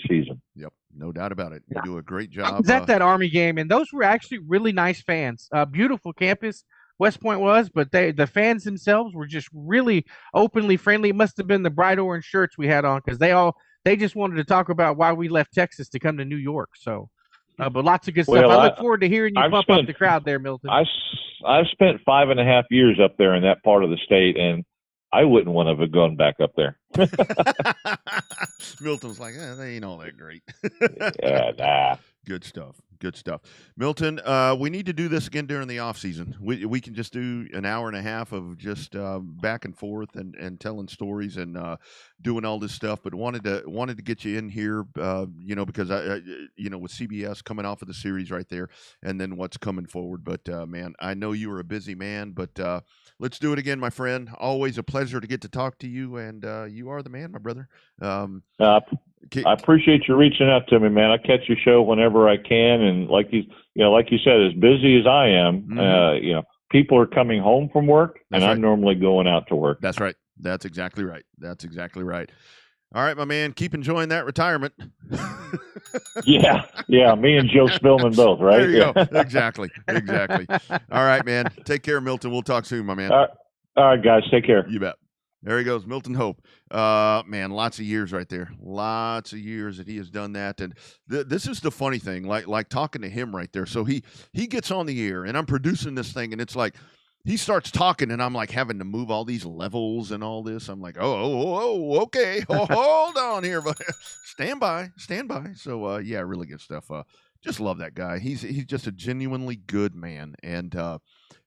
season. Yep, no doubt about it. You do a great job. I was at that Army game, and those were actually really nice fans. Beautiful campus. West Point was, but the fans themselves were just really openly friendly. It must have been the bright orange shirts we had on because they just wanted to talk about why we left Texas to come to New York. So, but lots of good stuff. I look forward to hearing you pump up the crowd there, Milton. I've spent 5.5 years up there in that part of the state, and I wouldn't want to have gone back up there. Milton's like, they ain't all that great. Yeah, nah. Good stuff. Good stuff. Milton, we need to do this again during the off season. We can just do an hour and a half of just back and forth and telling stories and doing all this stuff. But wanted to get you in here, because I with CBS coming off of the series right there, and then what's coming forward. But man, I know you are a busy man, but let's do it again, my friend. Always a pleasure to get to talk to you, and you are the man, my brother. I appreciate you reaching out to me, man. I catch your show whenever I can, and like you said, as busy as I am, people are coming home from work, and I'm normally going out to work. That's right. That's exactly right. All right, my man. Keep enjoying that retirement. Yeah. Me and Joe Spillman both, right? There you go. Exactly. All right, man. Take care, Milton. We'll talk soon, my man. All right, guys. Take care. You bet. There he goes, Milton Hope. Man, lots of years right there. Lots of years that he has done that. And this is the funny thing, like talking to him right there. So he gets on the air, and I'm producing this thing, and it's like he starts talking, and I'm like having to move all these levels and all this. I'm like, okay, hold on here, but stand by. So yeah, really good stuff. Just love that guy. He's just a genuinely good man, and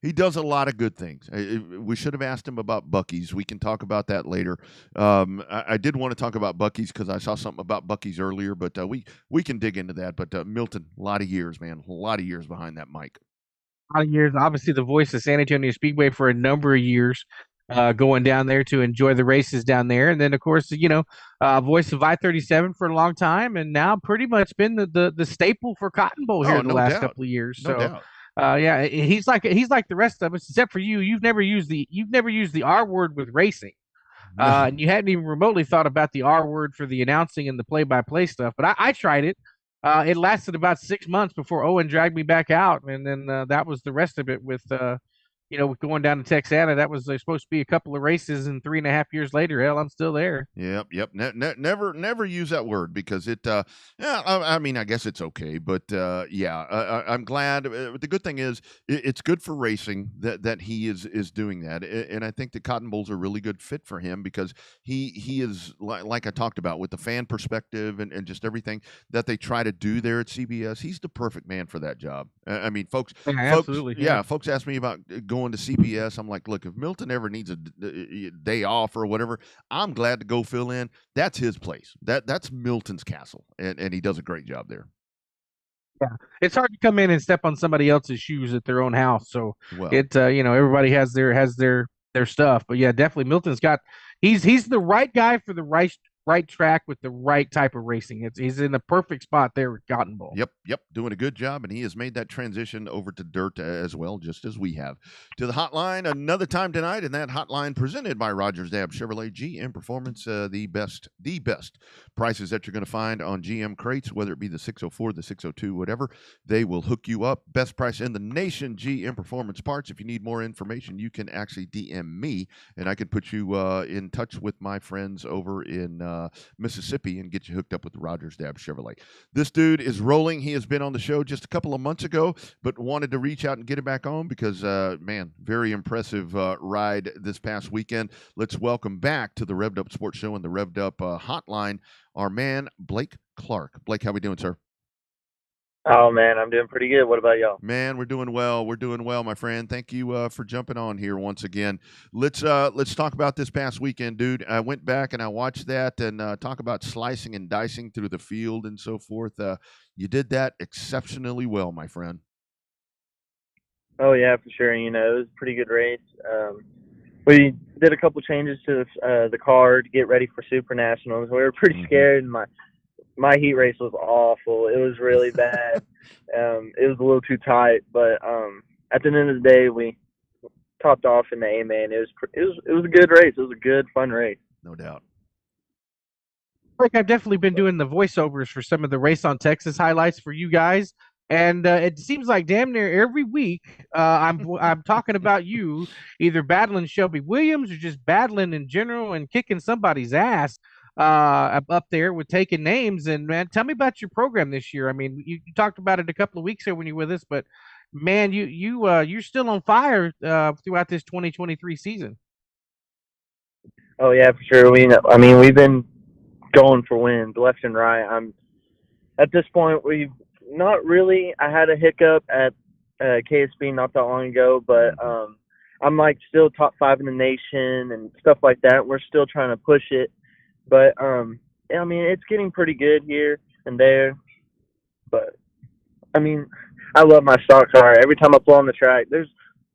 he does a lot of good things. We should have asked him about Buc-ee's. We can talk about that later. I did want to talk about Buc-ee's because I saw something about Buc-ee's earlier, but we can dig into that. But Milton, a lot of years, man, a lot of years behind that mic. A lot of years, obviously the voice of San Antonio Speedway for a number of years, going down there to enjoy the races down there, and then of course voice of I-37 for a long time, and now pretty much been the staple for Cotton Bowl here Oh, in the no last doubt. couple of years. No So doubt. yeah, he's like the rest of us, except for you. You've never used the R word with racing. And you hadn't even remotely thought about the R word for the announcing and the play-by-play stuff. But I tried it. It lasted about 6 months before Owen dragged me back out, and then that was the rest of it. With with going down to Texana, that was supposed to be a couple of races, and 3.5 years later, hell, I'm still there. Yep. Never use that word because it. Yeah, I mean, I guess it's okay, but yeah, I'm glad. The good thing is, it's good for racing that he is doing that, and I think the Cotton Bowl's a really good fit for him because he is like I talked about with the fan perspective and just everything that they try to do there at CBS. He's the perfect man for that job. I mean, folks, Absolutely, yeah, folks ask me about going to CBS. I'm like, look, if Milton ever needs a day off or whatever, I'm glad to go fill in. That's his place. That's Milton's castle, and he does a great job there. Yeah, it's hard to come in and step on somebody else's shoes at their own house. So Well, everybody has their stuff, but yeah, definitely Milton's got he's the right guy for the right track with the right type of racing. He's in the perfect spot there with Cotton Bowl. Yep, doing a good job, and he has made that transition over to dirt as well, just as we have. To the hotline another time tonight, and that hotline presented by Rogers Dab Chevrolet GM Performance, the best prices that you're going to find on GM crates, whether it be the 604, the 602, whatever. They will hook you up. Best price in the nation, GM Performance parts. If you need more information, you can actually DM me, and I can put you in touch with my friends over in Mississippi and get you hooked up with Rogers Dab Chevrolet. This dude is rolling. He has been on the show just a couple of months ago, but wanted to reach out and get him back on because, man, very impressive ride this past weekend. Let's welcome back to the Revved Up Sports Show and the Revved Up Hotline our man, Blake Clark. Blake, how we doing, sir? Oh, man, I'm doing pretty good. What about y'all? Man, we're doing well. We're doing well, my friend. Thank you for jumping on here once again. Let's talk about this past weekend, dude. I went back and I watched that and talk about slicing and dicing through the field and so forth. You did that exceptionally well, my friend. Oh, yeah, for sure. It was a pretty good race. We did a couple changes to the car to get ready for Super Nationals. We were pretty scared, and my heat race was awful. It was really bad. It was a little too tight, but at the end of the day, we topped off in the A-main. It was a good race. It was a good, fun race. No doubt. Like I've definitely been doing the voiceovers for some of the Race on Texas highlights for you guys, and it seems like damn near every week I'm talking about you either battling Shelby Williams or just battling in general and kicking somebody's ass up there with taking names. And man, tell me about your program this year. I mean, you talked about it a couple of weeks ago when you were with us, but man, you're still on fire throughout this 2023 season. Oh yeah, for sure. We've been going for wins left and right. At this point, we've not really. I had a hiccup at KSB not that long ago, but I'm like still top 5 in the nation and stuff like that. We're still trying to push it. But, it's getting pretty good here and there. But, I love my stock car. Every time I pull on the track, there's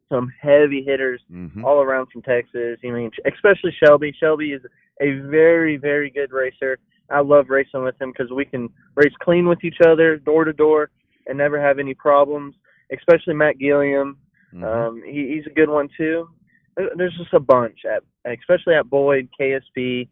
some heavy hitters all around from Texas. Especially Shelby. Shelby is a very, very good racer. I love racing with him because we can race clean with each other, door to door, and never have any problems. Especially Matt Gilliam. He's a good one, too. There's just a bunch, especially at Boyd, KSB,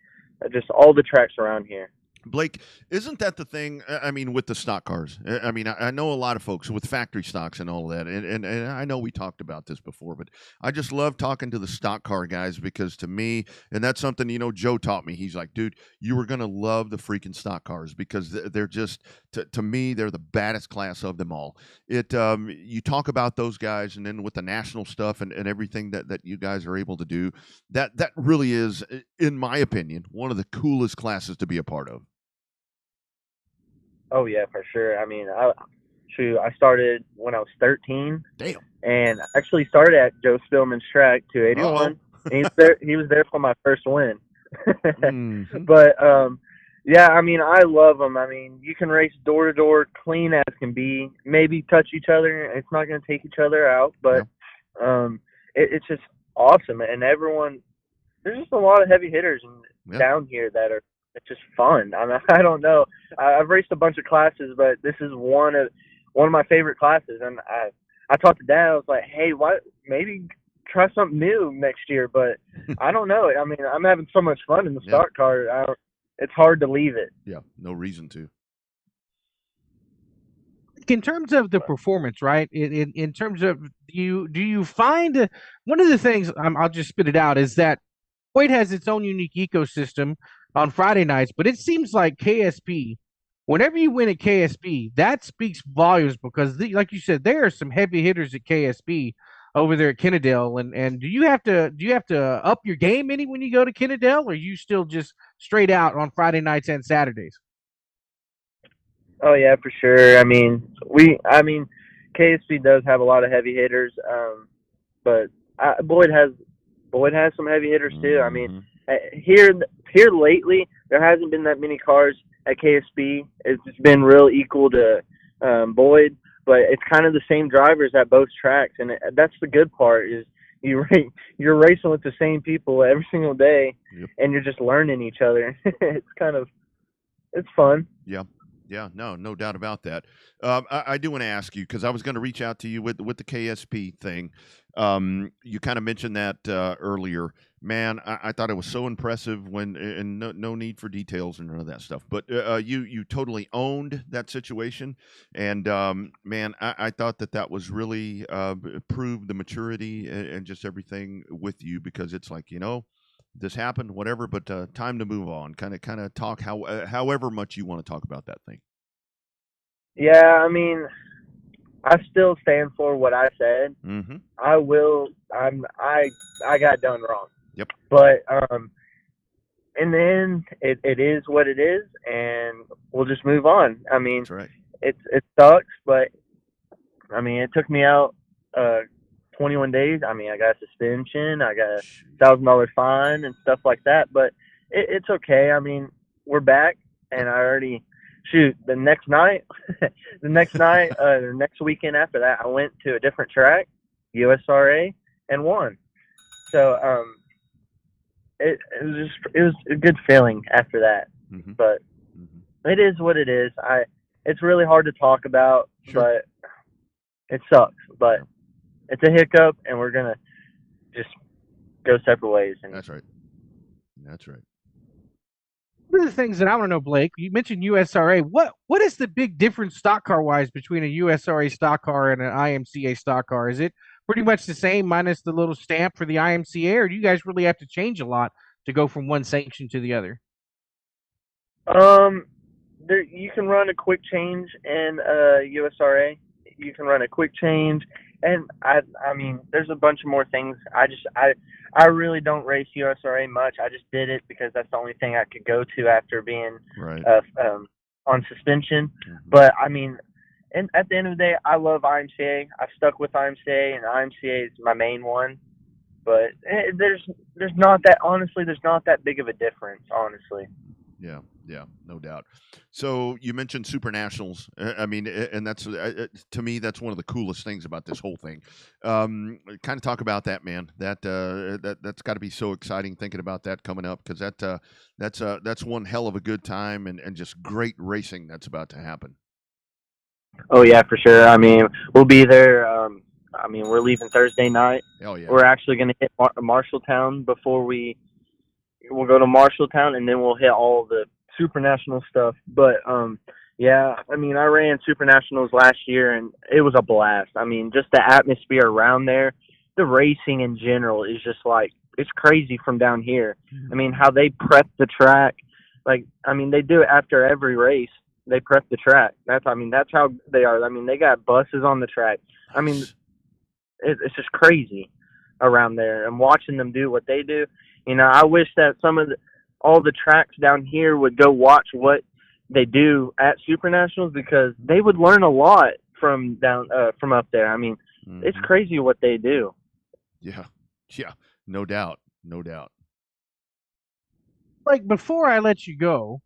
just all the tracks around here. Blake, isn't that the thing? I mean, with the stock cars. I mean, I know a lot of folks with factory stocks and all of that, and I know we talked about this before, but I just love talking to the stock car guys because to me, and that's something Joe taught me. He's like, dude, you are gonna love the freaking stock cars because they're just to me they're the baddest class of them all. You talk about those guys, and then with the national stuff and everything that you guys are able to do, that really is, in my opinion, one of the coolest classes to be a part of. Oh yeah, for sure. I mean, I started when I was 13. Damn. And actually started at Joe Spillman's track, 281. He was there for my first win. Mm-hmm. But yeah, I mean, I love them. I mean, you can race door to door, clean as can be. Maybe touch each other. It's not going to take each other out, but it's just awesome. And there's just a lot of heavy hitters down here that are. It's just fun. I mean, I don't know. I've raced a bunch of classes, but this is one of my favorite classes. And I talked to Dad. I was like, hey, maybe try something new next year. But I don't know. I mean, I'm having so much fun in the stock car. It's hard to leave it. Yeah, no reason to. In terms of the performance, right? In terms of do you find one of the things I'll just spit it out is that Boyd has its own unique ecosystem on Friday nights, but it seems like KSP, whenever you win at KSP, that speaks volumes because, like you said, there are some heavy hitters at KSP over there at Kennedale. And do you have to up your game any when you go to Kennedale, or are you still just straight out on Friday nights and Saturdays? Oh yeah, for sure. I mean, KSP does have a lot of heavy hitters, but Boyd has some heavy hitters too. I mean, here lately there hasn't been that many cars at KSP. It's been real equal to Boyd, but it's kind of the same drivers at both tracks, and that's the good part is you're racing with the same people every single day, and you're just learning each other. It's fun. Yeah. Yeah, no doubt about that. I do want to ask you because I was going to reach out to you with the KSP thing. You kind of mentioned that earlier. Man, I thought it was so impressive and no need for details and none of that stuff. But you totally owned that situation, and man, I thought that was really proved the maturity and just everything with you because it's like this happened, whatever, but time to move on. Kind of talk however much you want to talk about that thing. Yeah, I mean, I still stand for what I said. Mm-hmm. I will. I got done wrong. Yep. But in the end, it is what it is, and we'll just move on. I mean, that's right. It sucks, but I mean, it took me out 21 days. I mean, I got a suspension, I got a $1,000 fine and stuff like that, but it's okay. I mean, we're back, and I already the next night, the next weekend after that, I went to a different track, USRA, and won. So it was a good feeling after that. Mm-hmm. But it is what it is. It's really hard to talk about, but it sucks. But it's a hiccup, and we're gonna just go separate ways. And that's right. That's right. One of the things that I want to know, Blake, you mentioned USRA. What is the big difference stock car wise between a USRA stock car and an IMCA stock car? Is it pretty much the same minus the little stamp for the IMCA, or do you guys really have to change a lot to go from one sanction to the other? You can run a quick change in USRA. You can run a quick change, and I mean, there's a bunch of more things. I really don't race USRA much. I just did it because that's the only thing I could go to after being on suspension. Mm-hmm. But I mean, and at the end of the day, I love IMCA. I've stuck with IMCA, and IMCA is my main one. But there's not that big of a difference, honestly. Yeah, no doubt. So you mentioned Super Nationals. I mean, and that's to me, that's one of the coolest things about this whole thing. Kind of talk about that, man. That's got to be so exciting thinking about that coming up because that's one hell of a good time and just great racing that's about to happen. Oh yeah, for sure. I mean, we'll be there. I mean, we're leaving Thursday night. Hell yeah. We're actually going to hit Marshalltown before we'll go to Marshalltown, and then we'll hit all the Super National stuff. But yeah, I mean, I ran Super Nationals last year, and it was a blast. I mean, just the atmosphere around there, the racing in general is just like, it's crazy from down here. I mean, how they prep the track, like, I mean, they do it after every race. They prep the track. That's how they are. I mean, they got buses on the track. I mean, it's just crazy around there. And watching them do what they do, you know, I wish that all the tracks down here would go watch what they do at Super Nationals, because they would learn a lot from up there. I mean, it's crazy what they do. Yeah, no doubt. Like, before I let you go,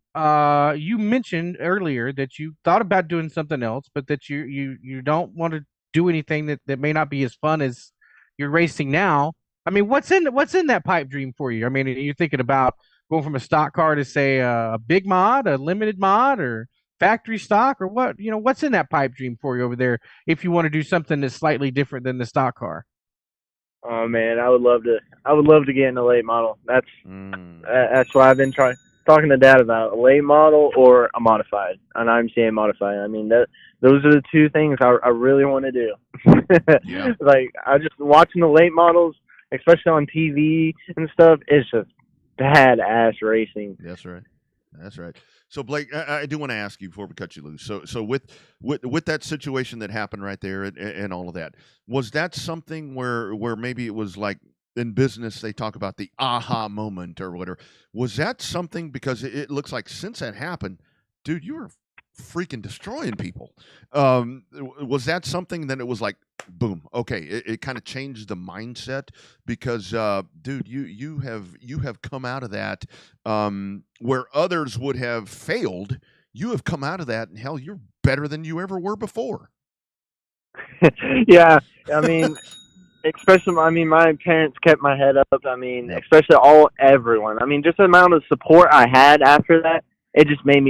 you mentioned earlier that you thought about doing something else, but that you don't want to do anything that may not be as fun as you're racing now. I mean, what's in that pipe dream for you? I mean, are you thinking about going from a stock car to, say, a big mod, a limited mod, or factory stock, or what? You know, what's in that pipe dream for you over there if you want to do something that's slightly different than the stock car? Oh man, I would love to get in a late model. That's why I've been talking to Dad about a late model or a modified, an IMCA modified. I mean, those are the two things I really want to do. Yeah. Like, I just watching the late models, especially on TV and stuff, it's just badass racing. That's right. So Blake, I do want to ask you before we cut you loose. So with that situation that happened right there and all of that, was that something where maybe it was like in business they talk about the aha moment or whatever? Was that something, because it looks like since that happened, dude, you were freaking destroying people. Was that something that it was like, boom, okay, it kind of changed the mindset? Because dude, you have come out of that where others would have failed. You have come out of that, and hell, you're better than you ever were before. Yeah, I mean, especially, I mean, my parents kept my head up. I mean, Yep. especially everyone. I mean, just the amount of support I had after that, it just made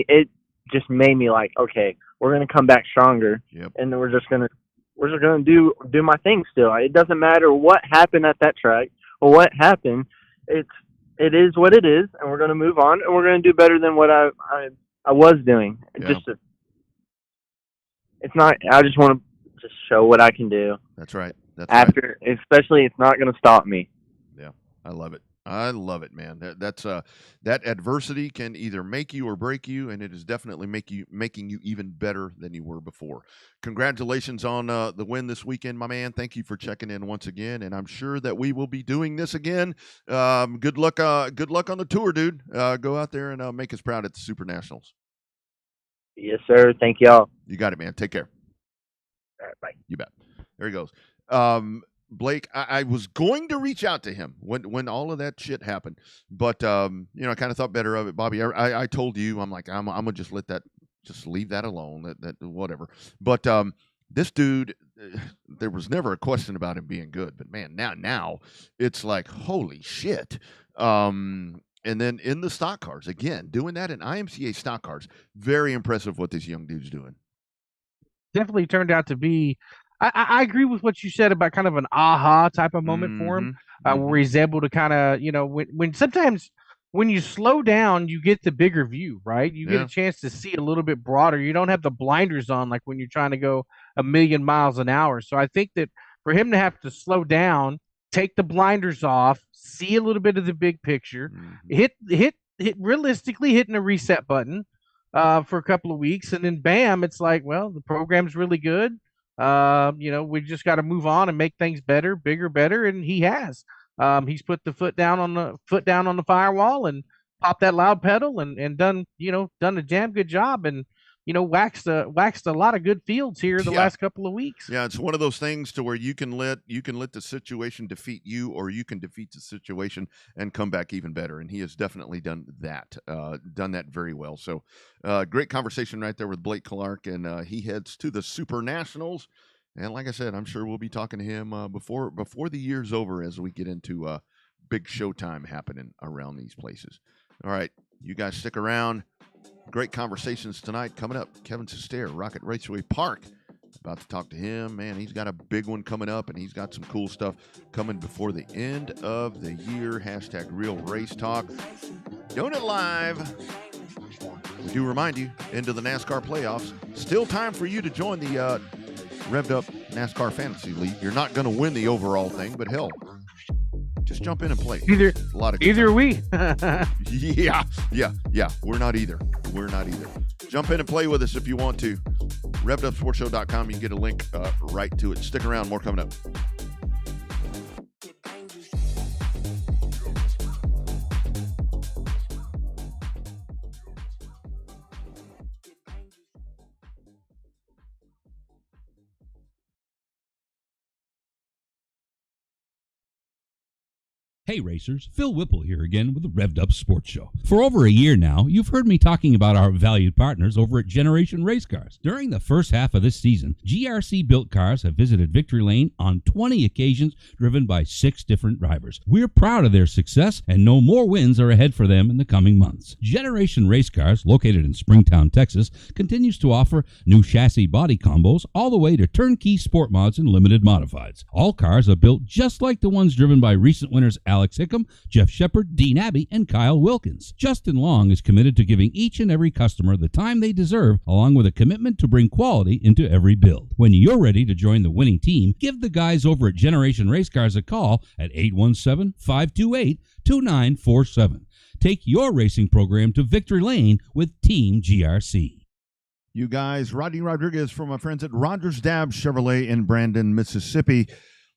me like, okay, we're gonna come back stronger. Yep. And then we're just gonna do my thing still. It doesn't matter what happened at that track or what happened. It is what it is, and we're gonna move on, and we're gonna do better than what I was doing. Yeah. It's not. I just want to just show what I can do. That's right. Especially, it's not gonna stop me. Yeah, I love it, man. That adversity can either make you or break you, and it is definitely making you even better than you were before. Congratulations on the win this weekend, my man. Thank you for checking in once again, and I'm sure that we will be doing this again. Good luck on the tour, dude. Go out there and make us proud at the Super Nationals. Yes, sir. Thank y'all. You got it, man. Take care. All right, bye. You bet. There he goes. Blake, I was going to reach out to him when all of that shit happened, but I kind of thought better of it, Bobby. I told you, I'm like, I'm gonna just leave that alone. That whatever. But this dude, there was never a question about him being good, but man, now it's like, holy shit. And then in the stock cars, again, doing that in IMCA stock cars, very impressive what this young dude's doing. Definitely turned out to be. I agree with what you said about kind of an aha type of moment for him, where he's able to kind of, when sometimes when you slow down, you get the bigger view, right? You get a chance to see a little bit broader. You don't have the blinders on like when you're trying to go 1,000,000 miles an hour. So I think that for him to have to slow down, take the blinders off, see a little bit of the big picture, hit realistically hitting a reset button for a couple of weeks, and then bam, it's like, well, the program's really good. We just got to move on and make things better, bigger, better, and he has. He's put the foot down on the firewall and popped that loud pedal and done a damn good job, and waxed a lot of good fields here the last couple of weeks. Yeah, it's one of those things to where you can let the situation defeat you, or you can defeat the situation and come back even better. And he has definitely done that very well. So great conversation right there with Blake Clark, and he heads to the Super Nationals. And like I said, I'm sure we'll be talking to him before the year's over as we get into big showtime happening around these places. All right, you guys stick around. Great conversations tonight coming up. Kevin Sestair, Rocket Raceway Park. About to talk to him. Man, he's got a big one coming up, and he's got some cool stuff coming before the end of the year. #Real Race Talk. Doing it live. we do remind you, into the NASCAR playoffs. Still time for you to join the Revved Up NASCAR Fantasy League. You're not going to win the overall thing, but hell, just jump in and play. Either we. Yeah. We're not either. Jump in and play with us if you want to. RevvedUpSportsShow.com. You can get a link right to it. Stick around. More coming up. Hey racers, Phil Whipple here again with the Revved Up Sports Show. For over a year now, you've heard me talking about our valued partners over at Generation Race Cars. During the first half of this season, GRC built cars have visited Victory Lane on 20 occasions, driven by 6 different drivers. We're proud of their success and know more wins are ahead for them in the coming months. Generation Race Cars, located in Springtown, Texas, continues to offer new chassis body combos all the way to turnkey sport mods and limited modifieds. All cars are built just like the ones driven by recent winners Alex Hickam, Jeff Shepard, Dean Abbey, and Kyle Wilkins. Justin Long is committed to giving each and every customer the time they deserve, along with a commitment to bring quality into every build. When you're ready to join the winning team, give the guys over at Generation Race Cars a call at 817-528-2947. Take your racing program to victory lane with Team GRC. You guys, Rodney Rodriguez from my friends at Rogers Dabbs Chevrolet in Brandon, Mississippi.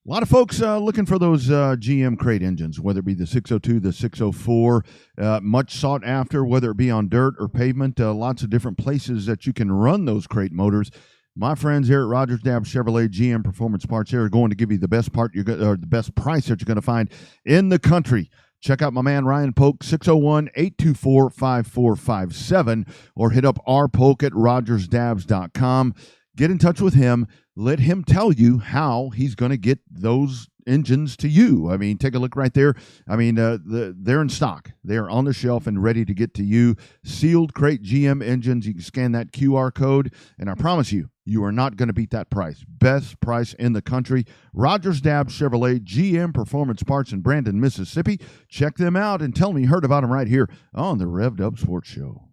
A lot of folks looking for those GM crate engines, whether it be the 602, the 604, much sought after, whether it be on dirt or pavement, lots of different places that you can run those crate motors. My friends here at Rogers Dabbs Chevrolet GM Performance Parts, they're going to give you the best part or the best price that you're going to find in the country. Check out my man Ryan Polk, 601-824-5457, or hit up rpolk at rogersdabbs.com. Get in touch with him. Let him tell you how he's going to get those engines to you. I mean, take a look right there. I mean, they're in stock. They're on the shelf and ready to get to you. Sealed crate GM engines. You can scan that QR code, and I promise you, you are not going to beat that price. Best price in the country. Rogers Dabbs Chevrolet GM Performance Parts in Brandon, Mississippi. Check them out and tell me you heard about them right here on the Revved Up Sports Show.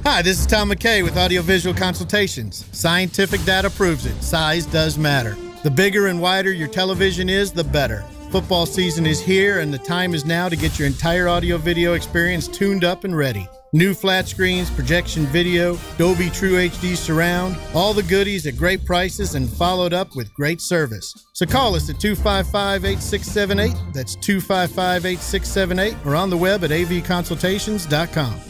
Hi, this is Tom McKay with Audiovisual Consultations. Scientific data proves it. Size does matter. The bigger and wider your television is, the better. Football season is here, and the time is now to get your entire audio-video experience tuned up and ready. New flat screens, projection video, Dolby True HD surround, all the goodies at great prices and followed up with great service. So call us at 255-8678. That's 255-8678, or on the web at avconsultations.com.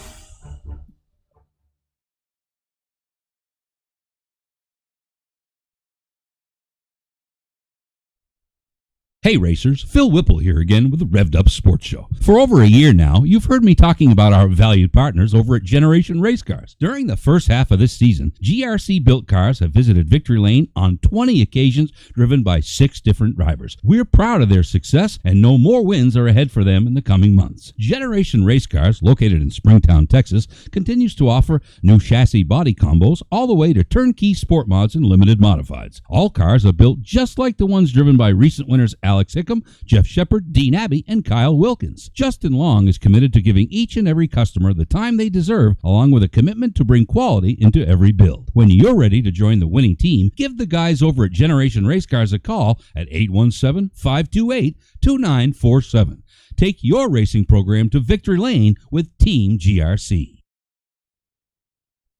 Hey racers, Phil Whipple here again with the Revved Up Sports Show. For over a year now, you've heard me talking about our valued partners over at Generation Race Cars. During the first half of this season, GRC built cars have visited Victory Lane on 20 occasions, driven by 6 different drivers. We're proud of their success and know more wins are ahead for them in the coming months. Generation Race Cars, located in Springtown, Texas, continues to offer new chassis body combos all the way to turnkey sport mods and limited modifieds. All cars are built just like the ones driven by recent winners Alex Hickam, Jeff Shepard, Dean Abbey, and Kyle Wilkins. Justin Long is committed to giving each and every customer the time they deserve, along with a commitment to bring quality into every build. When you're ready to join the winning team, give the guys over at Generation Race Cars a call at 817-528-2947. Take your racing program to victory lane with Team GRC.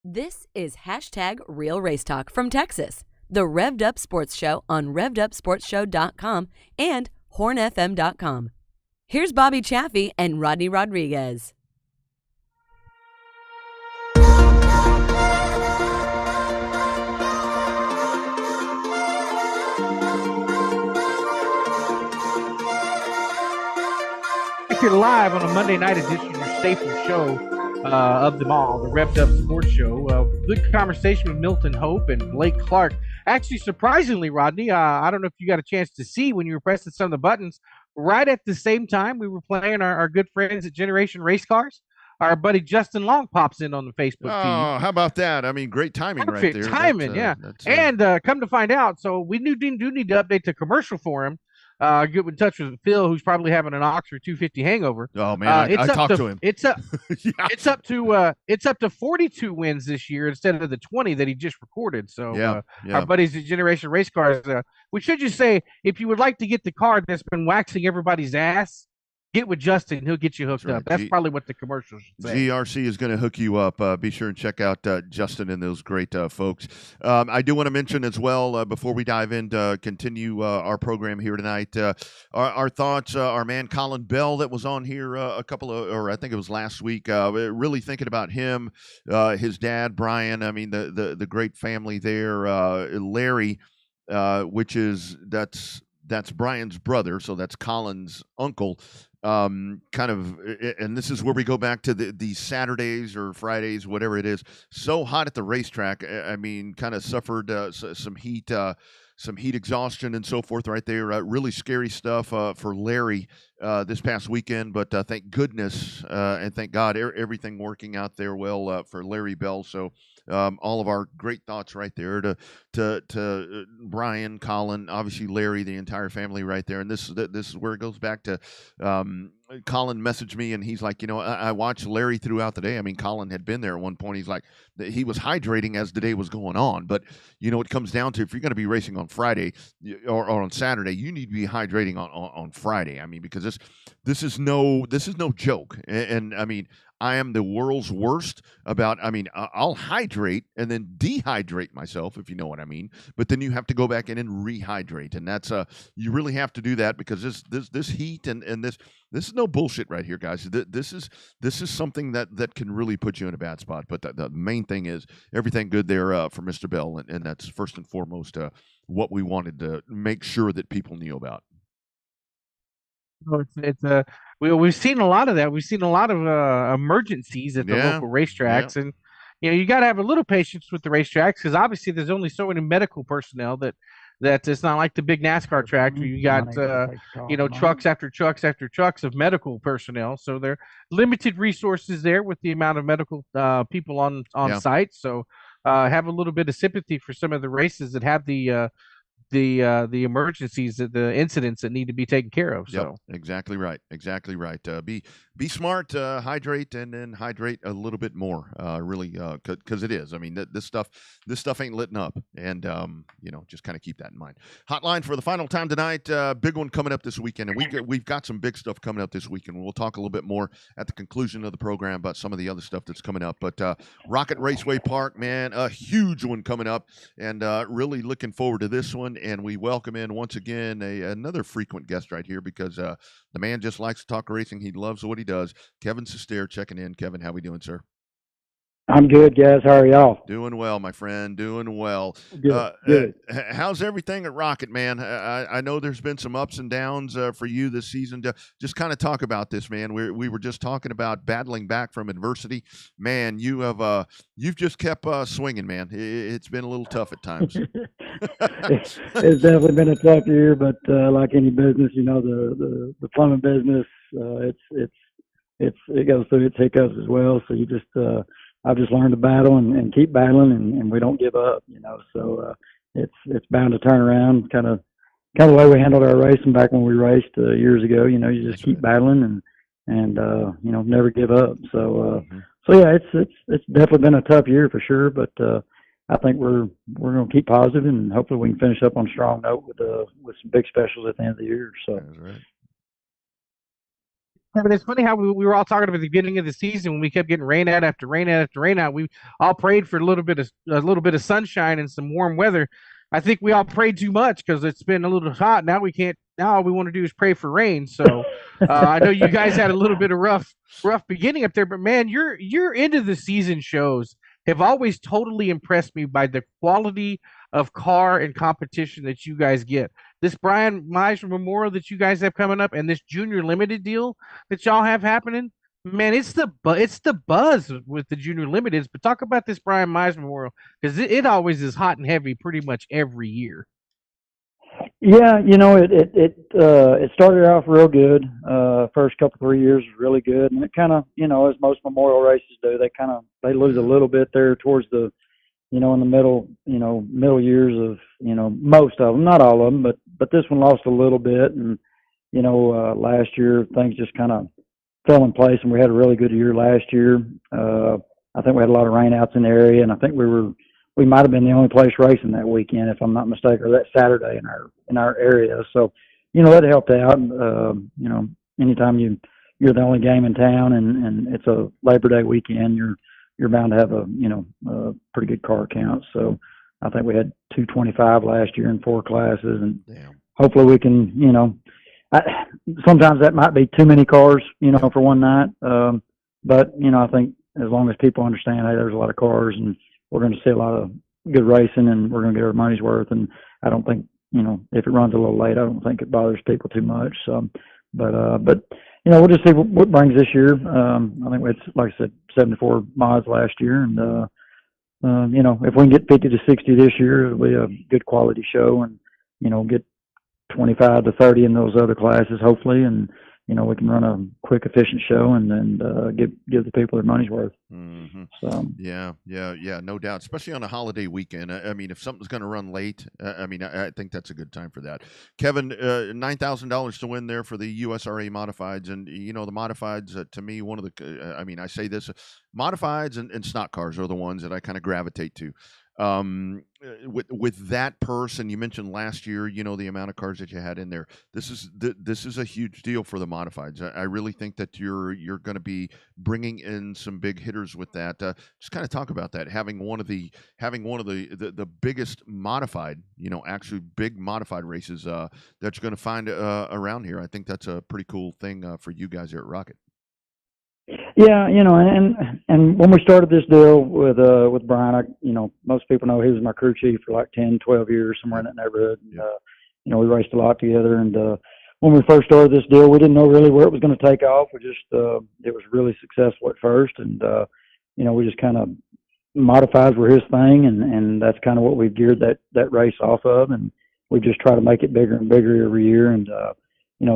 This is #Real Race Talk from Texas. The Revved Up Sports Show on RevvedUpSportsShow.com and HornFM.com. Here's Bobby Chaffee and Rodney Rodriguez. If you're live on a Monday night edition, your staple show of them all, the Revved Up Sports Show. Good conversation with Milton Hope and Blake Clark. Actually, surprisingly, Rodney, I don't know if you got a chance to see when you were pressing some of the buttons. Right at the same time, we were playing our good friends at Generation Race Cars. Our buddy Justin Long pops in on the Facebook feed. Oh, how about that? I mean, great timing right there. Timing, yeah. And come to find out, so we do need to update the commercial for him. get in touch with Phil, who's probably having an Oxford 250 hangover. Oh man, I talked to him. It's up. Yeah. It's up to 42 wins this year instead of the 20 that he just recorded. So our buddies at Generation Race Cars, we should just say, if you would like to get the car that's been waxing everybody's ass, get with Justin. He'll get you hooked up. That's probably what the commercial should say. GRC is going to hook you up. Be sure and check out Justin and those great folks. I do want to mention as well, before we dive in to continue our program here tonight, our thoughts, our man Colin Bell that was on here I think it was last week, really thinking about him, his dad, Brian, I mean, the great family there, Larry, that's Brian's brother, so that's Colin's uncle. And this is where we go back to the Saturdays or Fridays, whatever it is, so hot at the racetrack. I mean, kind of suffered some heat exhaustion and so forth right there. Really scary stuff for Larry this past weekend, but thank goodness and thank God everything working out there well for Larry Bell. So all of our great thoughts right there to Brian, Colin, obviously Larry, the entire family right there. And this is where it goes back to Colin messaged me and he's like, I watched Larry throughout the day. I mean, Colin had been there at one point. He's like, he was hydrating as the day was going on. But, it comes down to, if you're going to be racing on Friday or on Saturday, you need to be hydrating on Friday. I mean, because this is no joke. And I mean, I am the world's worst about, I'll hydrate and then dehydrate myself, if you know what I mean. But then you have to go back in and rehydrate. And that's, you really have to do that because this heat and this is no bullshit right here, guys. This is something that can really put you in a bad spot. But the main thing is everything good there for Mr. Bell. And that's first and foremost what we wanted to make sure that people knew about. We've seen a lot of that. We've seen a lot of emergencies at the local racetracks, and you got to have a little patience with the racetracks because obviously there's only so many medical personnel that it's not like the big NASCAR track where you got trucks after trucks after trucks of medical personnel. So there are limited resources there with the amount of medical people on site. So have a little bit of sympathy for some of the races that have the emergencies, the incidents that need to be taken care of. So exactly right. Be smart, hydrate, and then hydrate a little bit more. Really, because it is. I mean, this stuff ain't letting up, and just kind of keep that in mind. Hotline for the final time tonight. Big one coming up this weekend, and we've got some big stuff coming up this weekend. We'll talk a little bit more at the conclusion of the program about some of the other stuff that's coming up. But Rocket Raceway Park, man, a huge one coming up, and really looking forward to this one. And we welcome in once again another frequent guest right here because the man just likes to talk racing. He loves what he does. Kevin Sestair checking in. Kevin, how we doing, sir? I'm good, guys. How are y'all? Doing well, my friend. Doing well. Good. How's everything at Rocket, man? I know there's been some ups and downs for you this season. Just kind of talk about this, man. We were just talking about battling back from adversity. Man, you've just kept swinging, man. It's been a little tough at times. It's definitely been a tough year, but like any business, the plumbing business, it goes through its hiccups as well. So I've just learned to battle and keep battling, and we don't give up, So it's bound to turn around. Kind of the way we handled our racing back when we raced years ago. You just keep battling and never give up. So yeah, it's definitely been a tough year for sure. But I think we're going to keep positive, and hopefully we can finish up on a strong note with some big specials at the end of the year. So. That's right. Yeah, but it's funny how we were all talking about the beginning of the season when we kept getting rain out after rain out after rain out. We all prayed for a little bit of sunshine and some warm weather. I think we all prayed too much because it's been a little hot. Now we can't. Now all we want to do is pray for rain. So I know you guys had a little bit of rough beginning up there, but man, your end of the season shows have always totally impressed me by the quality of car and competition that you guys get. This Brian Meisner Memorial that you guys have coming up and this Junior Limited deal that y'all have happening, man, it's the buzz with the Junior Limiteds. But talk about this Brian Meisner Memorial because it always is hot and heavy pretty much every year. Yeah, it started off real good. First couple 3 years was really good, and it kind of, as most memorial races do, they lose a little bit there towards the in the middle years of, most of them, not all of them, but this one lost a little bit. And, last year things just kind of fell in place, and we had a really good year last year. I think we had a lot of rainouts in the area, and I think we might have been the only place racing that weekend, if I'm not mistaken, or that Saturday in our area. So, that helped out. Anytime you're the only game in town and it's a Labor Day weekend, you're bound to have a pretty good car count. So I think we had 225 last year in 4 classes, and hopefully we can, sometimes that might be too many cars, for one night. But, I think as long as people understand, hey, there's a lot of cars and we're going to see a lot of good racing and we're going to get our money's worth. And I don't think, if it runs a little late, I don't think it bothers people too much. So, but we'll just see what brings this year. I think we had, like I said, 74 mods last year. And, if we can get 50 to 60 this year, it'll be a good quality show and, get 25 to 30 in those other classes, hopefully. And, we can run a quick, efficient show and then give the people their money's worth. Mm-hmm. So yeah, no doubt. Especially on a holiday weekend. I mean, if something's going to run late, I think that's a good time for that. Kevin, $9,000 to win there for the USRA modifieds, and the modifieds to me, one of the. I say this, modifieds and stock cars are the ones that I kind of gravitate to. With that purse, and you mentioned last year, the amount of cars that you had in there. This is a huge deal for the modifieds. I really think that you're going to be bringing in some big hitters with that. Just kind of talk about that. Having one of the biggest modified, actually big modified races that you're going to find around here. I think that's a pretty cool thing for you guys here at Rocket. Yeah, and when we started this deal with Brian, most people know he was my crew chief for like 10, 12 years, somewhere in that neighborhood. And, we raced a lot together. And when we first started this deal, we didn't know really where it was going to take off. We just, it was really successful at first. And, we just kind of, modifieds were his thing. And that's kind of what we've geared that race off of. And we just try to make it bigger and bigger every year. And,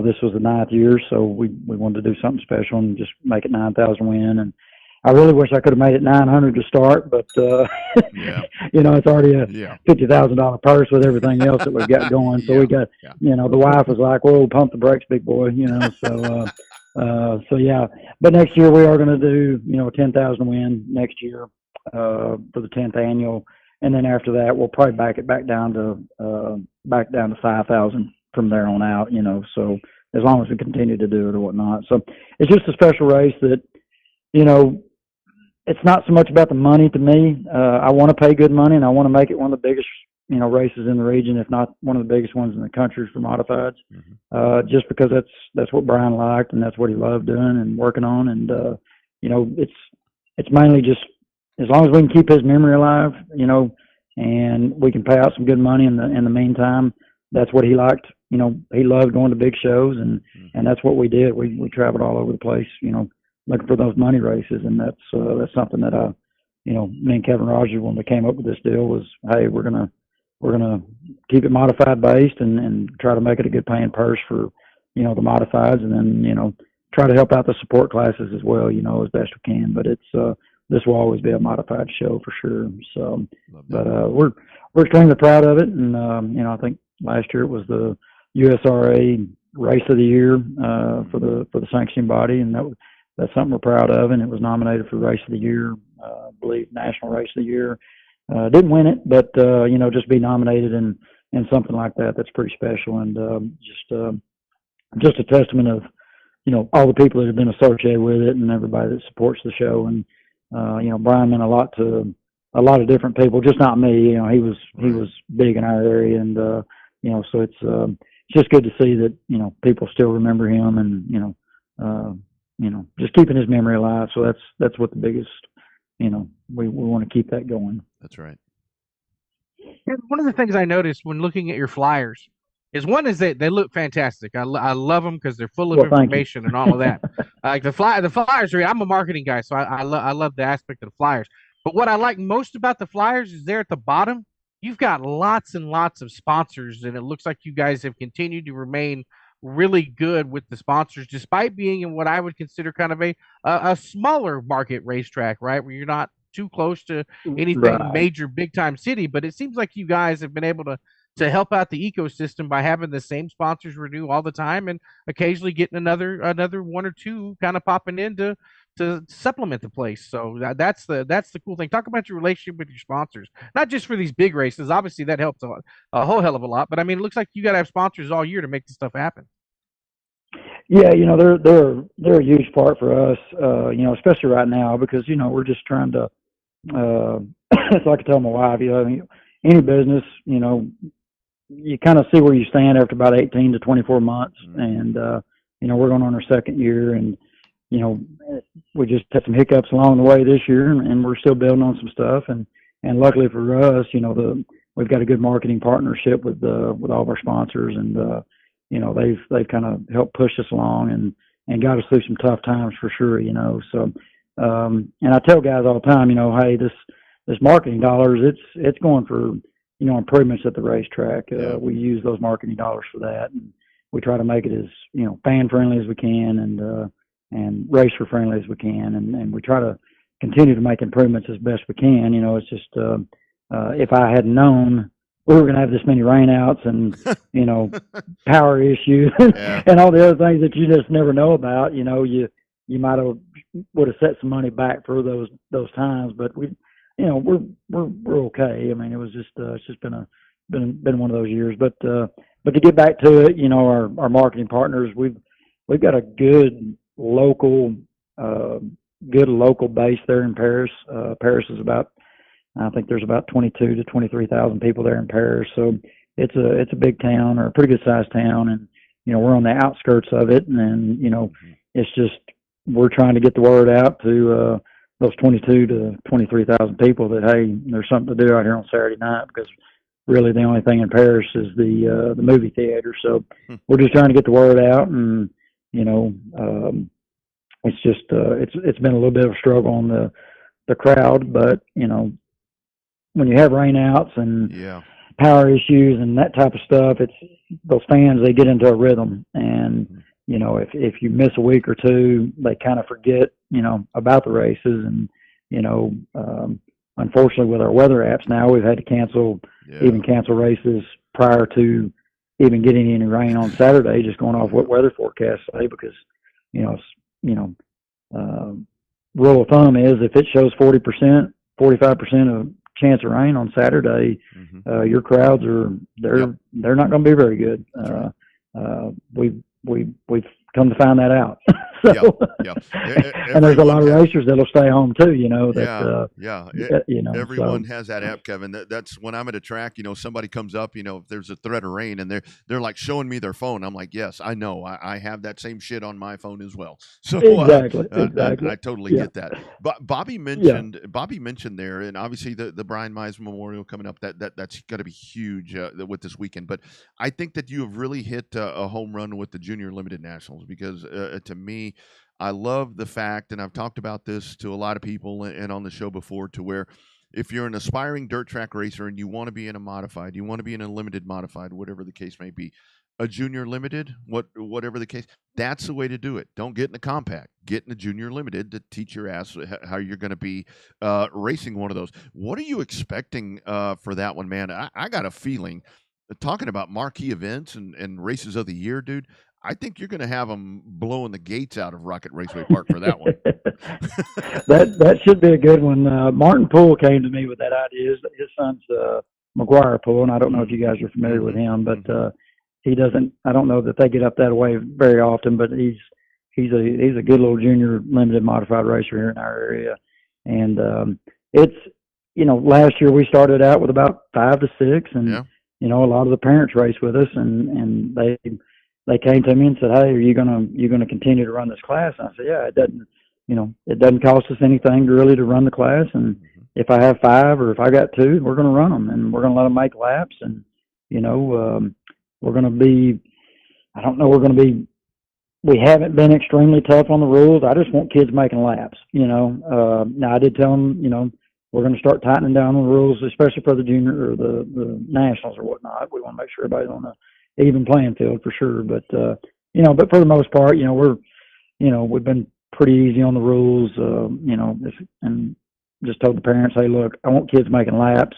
this was the 9th year, so we wanted to do something special and just make it 9,000 win. And I really wish I could have made it 900 to start, but it's already a $50,000 purse with everything else that we've got going. So we got, the wife was like, "Whoa, pump the brakes, big boy," So yeah. But next year we are going to do, 10,000 win next year for the 10th annual, and then after that we'll probably back down to 5,000. From there on out, so as long as we continue to do it or whatnot. So it's just a special race that, it's not so much about the money to me. I want to pay good money and I want to make it one of the biggest, races in the region, if not one of the biggest ones in the country for modifieds. Just because that's what Brian liked and that's what he loved doing and working on. And, it's mainly just as long as we can keep his memory alive, and we can pay out some good money in the meantime. That's what he liked. He loved going to big shows, and that's what we did. We traveled all over the place, looking for those money races, and that's something that me and Kevin Rogers, when we came up with this deal, was, hey, we're gonna keep it modified based and try to make it a good paying purse for the modifieds, and then try to help out the support classes as well, as best we can. But it's this will always be a modified show for sure. So, but we're extremely proud of it, and I think last year it was the USRA Race of the Year for the sanctioning body, and that's something we're proud of. And it was nominated for Race of the Year, I believe National Race of the Year. Didn't win it, but just be nominated in something like that's pretty special, and just a testament of all the people that have been associated with it and everybody that supports the show. And Brian meant a lot to a lot of different people, just not me. He was big in our area, and so it's just good to see that people still remember him, and just keeping his memory alive. So that's what the biggest, we want to keep that going. That's right. And one of the things I noticed when looking at your flyers is that they look fantastic. I love them because they're full of information and all of that. Like the flyers are. I'm a marketing guy, so I love the aspect of the flyers. But what I like most about the flyers is there at the bottom, you've got lots and lots of sponsors, and it looks like you guys have continued to remain really good with the sponsors, despite being in what I would consider kind of a smaller market racetrack, right? Where you're not too close to anything Right. major, big time city. But it seems like you guys have been able to help out the ecosystem by having the same sponsors renew all the time, and occasionally getting another one or two kind of popping in to supplement the place. So that's the cool thing. Talk about your relationship with your sponsors, not just for these big races. Obviously, that helps a whole hell of a lot. But I mean, it looks like you got to have sponsors all year to make this stuff happen. Yeah, they're a huge part for us, especially right now because we're just trying to. It's like I tell my wife, any business, you kind of see where you stand after about 18 to 24 months, and we're going on our second year, and we just had some hiccups along the way this year, and we're still building on some stuff, and luckily for us, we've got a good marketing partnership with all of our sponsors, and they've kind of helped push us along and got us through some tough times for sure, so and I tell guys all the time, hey, this marketing dollars, it's going for improvements at the racetrack. We use those marketing dollars for that, and we try to make it as fan friendly as we can, and racer friendly as we can, and we try to continue to make improvements as best we can. It's just if I had known we were going to have this many rainouts and power issues and all the other things that you just never know about, you might have would have set some money back for those times, but we're okay. I mean, it was just it's just been one of those years. But to get back to it, our marketing partners, we've got a good local base there in Paris. Paris is I think there's about 22 to 23,000 people there in Paris. So it's a big town, or a pretty good sized town, and we're on the outskirts of it, and it's just we're trying to get the word out to those 22 to 23,000 people that, hey, there's something to do out here on Saturday night, because really the only thing in Paris is the movie theater. So we're just trying to get the word out, and it's just it's been a little bit of a struggle on the crowd, but when you have rainouts and power issues and that type of stuff, it's those fans, they get into a rhythm, and if you miss a week or two, they kind of forget about the races, and unfortunately with our weather apps now, we've had to cancel races prior to even getting any rain on Saturday, just going off what weather forecasts say, because rule of thumb is if it shows 40%, 45% of chance of rain on Saturday, your crowds they're not going to be very good. We've come to find that out. And there's a lot of racers that'll stay home too. Everyone has that app, Kevin. That's when I'm at a track. Somebody comes up. If there's a threat of rain, and they're like showing me their phone. I'm like, yes, I know. I have that same shit on my phone as well. So exactly. I totally get that. But Bobby mentioned there, and obviously the Brian Mize Memorial coming up. That's going to be huge with this weekend. But I think that you have really hit a home run with the Junior Limited Nationals, because to me, I love the fact, and I've talked about this to a lot of people and on the show before, to where if you're an aspiring dirt track racer and you want to be in a modified, you want to be in a limited modified, whatever the case may be, a junior limited, whatever the case, that's the way to do it. Don't get in a compact. Get in a junior limited to teach your ass how you're going to be racing one of those. What are you expecting for that one, man? I got a feeling, talking about marquee events and races of the year, dude, I think you're going to have them blowing the gates out of Rocket Raceway Park for that one. that should be a good one. Martin Poole came to me with that idea. His son's McGuire Poole, and I don't know if you guys are familiar with him, but he doesn't. I don't know that they get up that way very often, but he's a good little junior limited modified racer here in our area, and it's last year we started out with about 5 to 6, and a lot of the parents race with us, and they came to me and said, "Hey, are you gonna continue to run this class?" And I said, "Yeah, it doesn't cost us anything really to run the class, and if I have 5 or if I got 2, we're going to run them, and we're going to let them make laps, and we're going to be. I don't know. We haven't been extremely tough on the rules. I just want kids making laps. Now I did tell them, we're going to start tightening down on the rules, especially for the junior or the nationals or whatnot. We want to make sure everybody's on the even playing field for sure. But but for the most part, we've been pretty easy on the rules. And just told the parents, hey, look, I want kids making laps.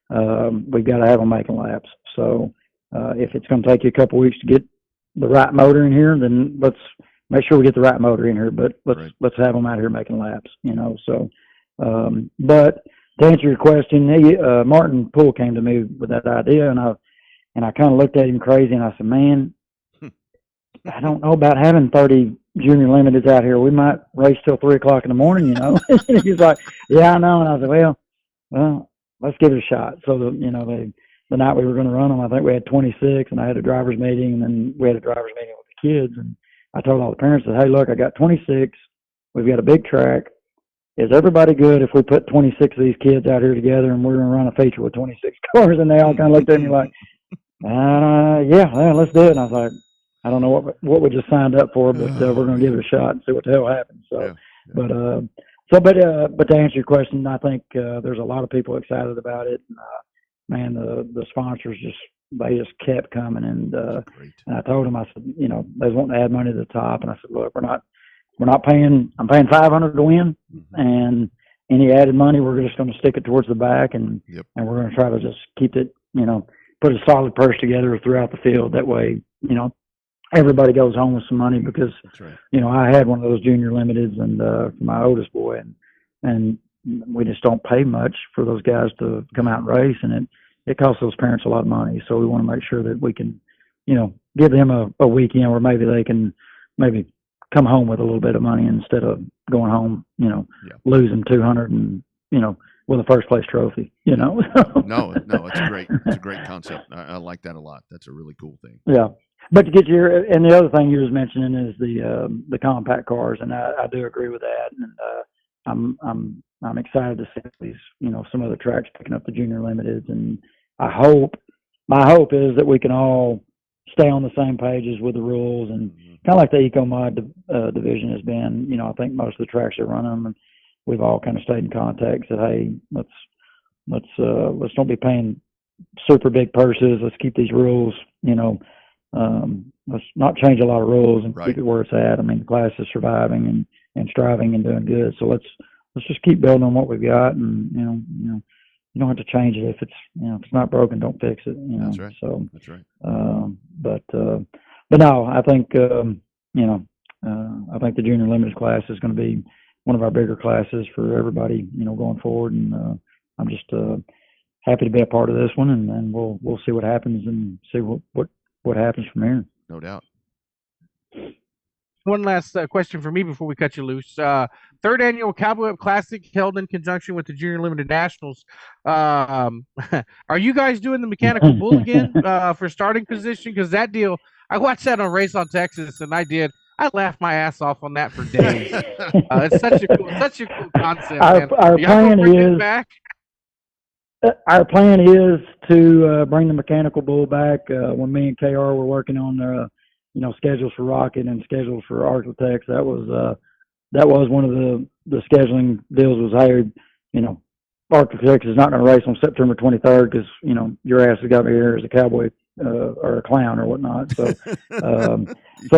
We've got to have them making laps. So if it's going to take you a couple weeks to get the right motor in here, then let's make sure we get the right motor in here. But let's have them out here making laps. So. But to answer your question, Martin Poole came to me with that idea, and I kind of looked at him crazy, and I said, man, I don't know about having 30 junior limiteds out here. We might race till 3 o'clock in the morning, And he's like, yeah, I know. And I said, well, let's give it a shot. So the night we were going to run them, I think we had 26, and I had a driver's meeting, and then we had a driver's meeting with the kids, and I told all the parents, I said, hey, look, I got 26. We've got a big track. Is everybody good if we put 26 of these kids out here together and we're going to run a feature with 26 cars? And they all kind of looked at me like, yeah, let's do it. And I was like, I don't know what we just signed up for, but we're going to give it a shot and see what the hell happens. So, but to answer your question, I think there's a lot of people excited about it. Man, the sponsors they just kept coming, and I told them, I said, they was wanting to add money to the top, and I said, look, we're not paying. I'm paying $500 to win, and any added money, we're just going to stick it towards the back, and we're going to try to just keep it, put a solid purse together throughout the field. That way, everybody goes home with some money, because, I had one of those junior limiteds, and for my oldest boy, and we just don't pay much for those guys to come out and race, and it costs those parents a lot of money. So we want to make sure that we can, give them a weekend where maybe they can come home with a little bit of money instead of going home, losing 200 and, with a first place trophy, No, it's great. It's a great concept. I like that a lot. That's a really cool thing. Yeah. But to get and the other thing you was mentioning is the compact cars, and I do agree with that. And I'm excited to see these, some other tracks picking up the junior limiteds, and my hope is that we can all stay on the same pages with the rules, and kind of like the Eco Mod division has been. I think most of the tracks that run them, and we've all kind of stayed in contact. Said, hey, let's don't be paying super big purses. Let's keep these rules. Let's not change a lot of rules and keep it where it's at. I mean, the class is surviving and striving and doing good. So let's just keep building on what we've got, and you don't have to change it if it's not broken, don't fix it. That's right. So that's right. But no, I think I think the junior limited class is going to be one of our bigger classes for everybody, going forward. And I'm just happy to be a part of this one, and we'll see what happens and see what happens from here. No doubt. One last question for me before we cut you loose. Third annual Cowboy Up Classic held in conjunction with the Junior Limited Nationals. Are you guys doing the mechanical bull again for starting position? Because that deal, I watched that on Race on Texas, and I laughed my ass off on that for days. It's such a cool concept. Our plan is to bring the mechanical bull back. When me and KR were working on schedules for Rocket and schedules for Architects, that was one of the scheduling deals was hired. Architects is not going to race on September 23rd because, your ass has got me here as a cowboy or a clown or whatnot. So,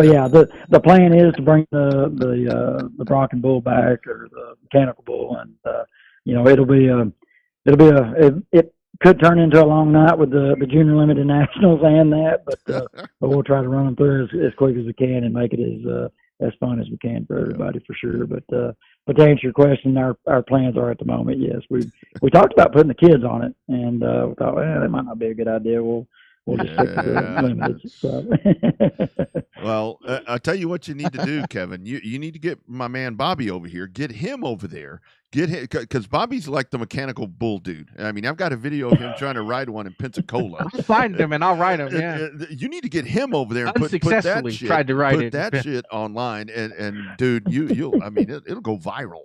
yeah, the plan is to bring the Brock and Bull back, or the mechanical bull, and it could turn into a long night with the Junior Limited Nationals and that, but we'll try to run them through as quick as we can and make it as fun as we can for everybody, for sure. But to answer your question, our plans are at the moment, yes. We talked about putting the kids on it, and we thought, that might not be a good idea. We'll just stick to the limited. So. Well, I'll tell you what you need to do, Kevin. You need to get my man Bobby over here. Get him over there. Get him, because Bobby's like the mechanical bull dude. I mean, I've got a video of him trying to ride one in Pensacola. I'll find him and I'll ride him. Yeah, you need to get him over there and put that shit. Tried to ride that shit online, and dude, you'll. I mean, it'll go viral.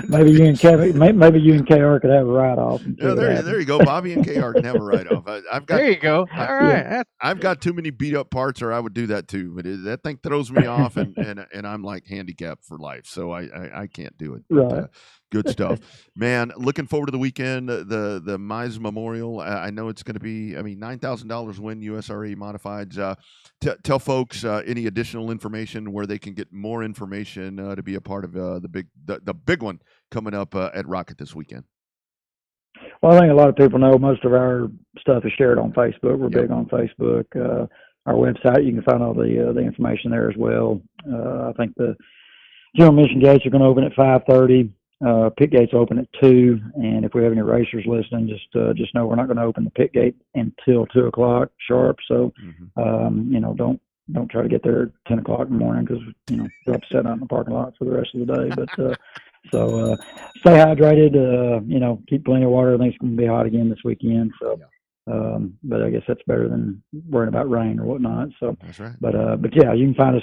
Maybe you and Kevin, maybe you and KR could have a ride off. Yeah, there you go. Bobby and KR can have a ride off. I've got. There you go. All right. I've got too many beat up parts, or I would do that too. But that thing throws me off, and I'm like handicapped for life, so I can't do it. Right. Good stuff, man. Looking forward to the weekend. The Mize Memorial. I know it's going to be. I mean, $9,000 win USRA modifieds. Tell folks any additional information where they can get more information to be a part of the big one coming up at Rocket this weekend. Well, I think a lot of people know most of our stuff is shared on Facebook. We're big on Facebook. Our website, you can find all the information there as well. I think the general admission gates are going to open at 5:30. Pit gates open at 2. And if we have any racers listening, just know we're not going to open the pit gate until 2 o'clock sharp. So, don't try to get there at 10 o'clock in the morning because, you'll have to sit out in the parking lot for the rest of the day. But, so stay hydrated, keep plenty of water. I think it's going to be hot again this weekend. So, but I guess that's better than worrying about rain or whatnot. So, that's right. But yeah, you can find us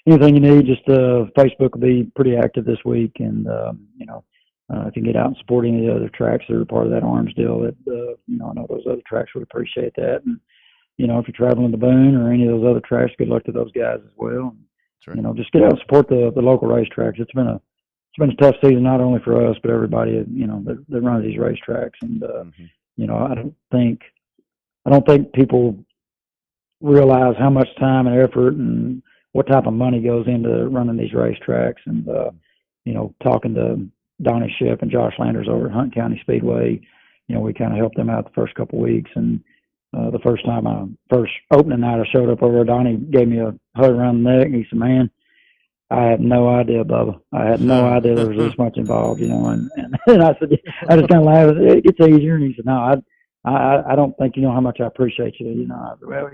anything you need. Just Facebook will be pretty active this week. And, if you can get out and support any of the other tracks that are part of that arms deal, that, I know those other tracks would appreciate that. And, if you're traveling to Boone or any of those other tracks, good luck to those guys as well. That's right. Just get out and support the local racetracks. It's been a tough season, not only for us, but everybody, that runs these racetracks. And, I don't think people realize how much time and effort and what type of money goes into running these racetracks. And, talking to Donnie Ship and Josh Landers over at Hunt County Speedway, we kind of helped them out the first couple of weeks. And the first opening night I showed up over there, Donnie gave me a hug around the neck, and he said, "Man, I had no idea, Bubba. I had no idea there was this much involved, and I said, I just kind of laughed. It gets easier. And he said, "No, I don't think you know how much I appreciate you." I said, "Well,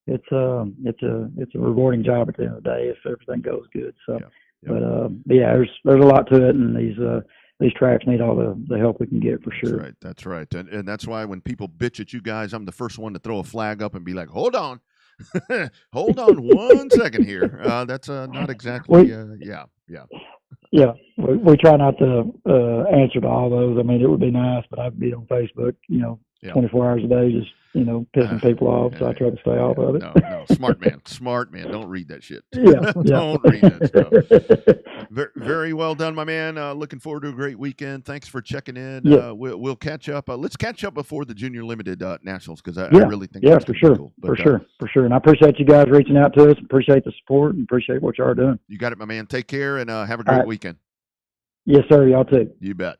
it's a rewarding job at the end of the day if everything goes good." So, but yeah, there's a lot to it, and these tracks need all the help we can get for sure. That's right. And that's why when people bitch at you guys, I'm the first one to throw a flag up and be like, "Hold on." Hold on 1 second here. That's not exactly. Yeah, we try not to answer to all those. I mean, it would be nice, but I'd be on Facebook, 24 hours a day, just pissing people off. So I try to stay off of it. No, smart man. Don't read that shit. Don't read that stuff. Very well done, my man. Looking forward to a great weekend. Thanks for checking in. We'll catch up. Let's catch up before the Junior Limited Nationals because I really think that's for sure, cool. For sure. And I appreciate you guys reaching out to us. Appreciate the support and appreciate what you are doing. You got it, my man. Take care and have a great weekend. Yes, sir. Y'all too. You bet.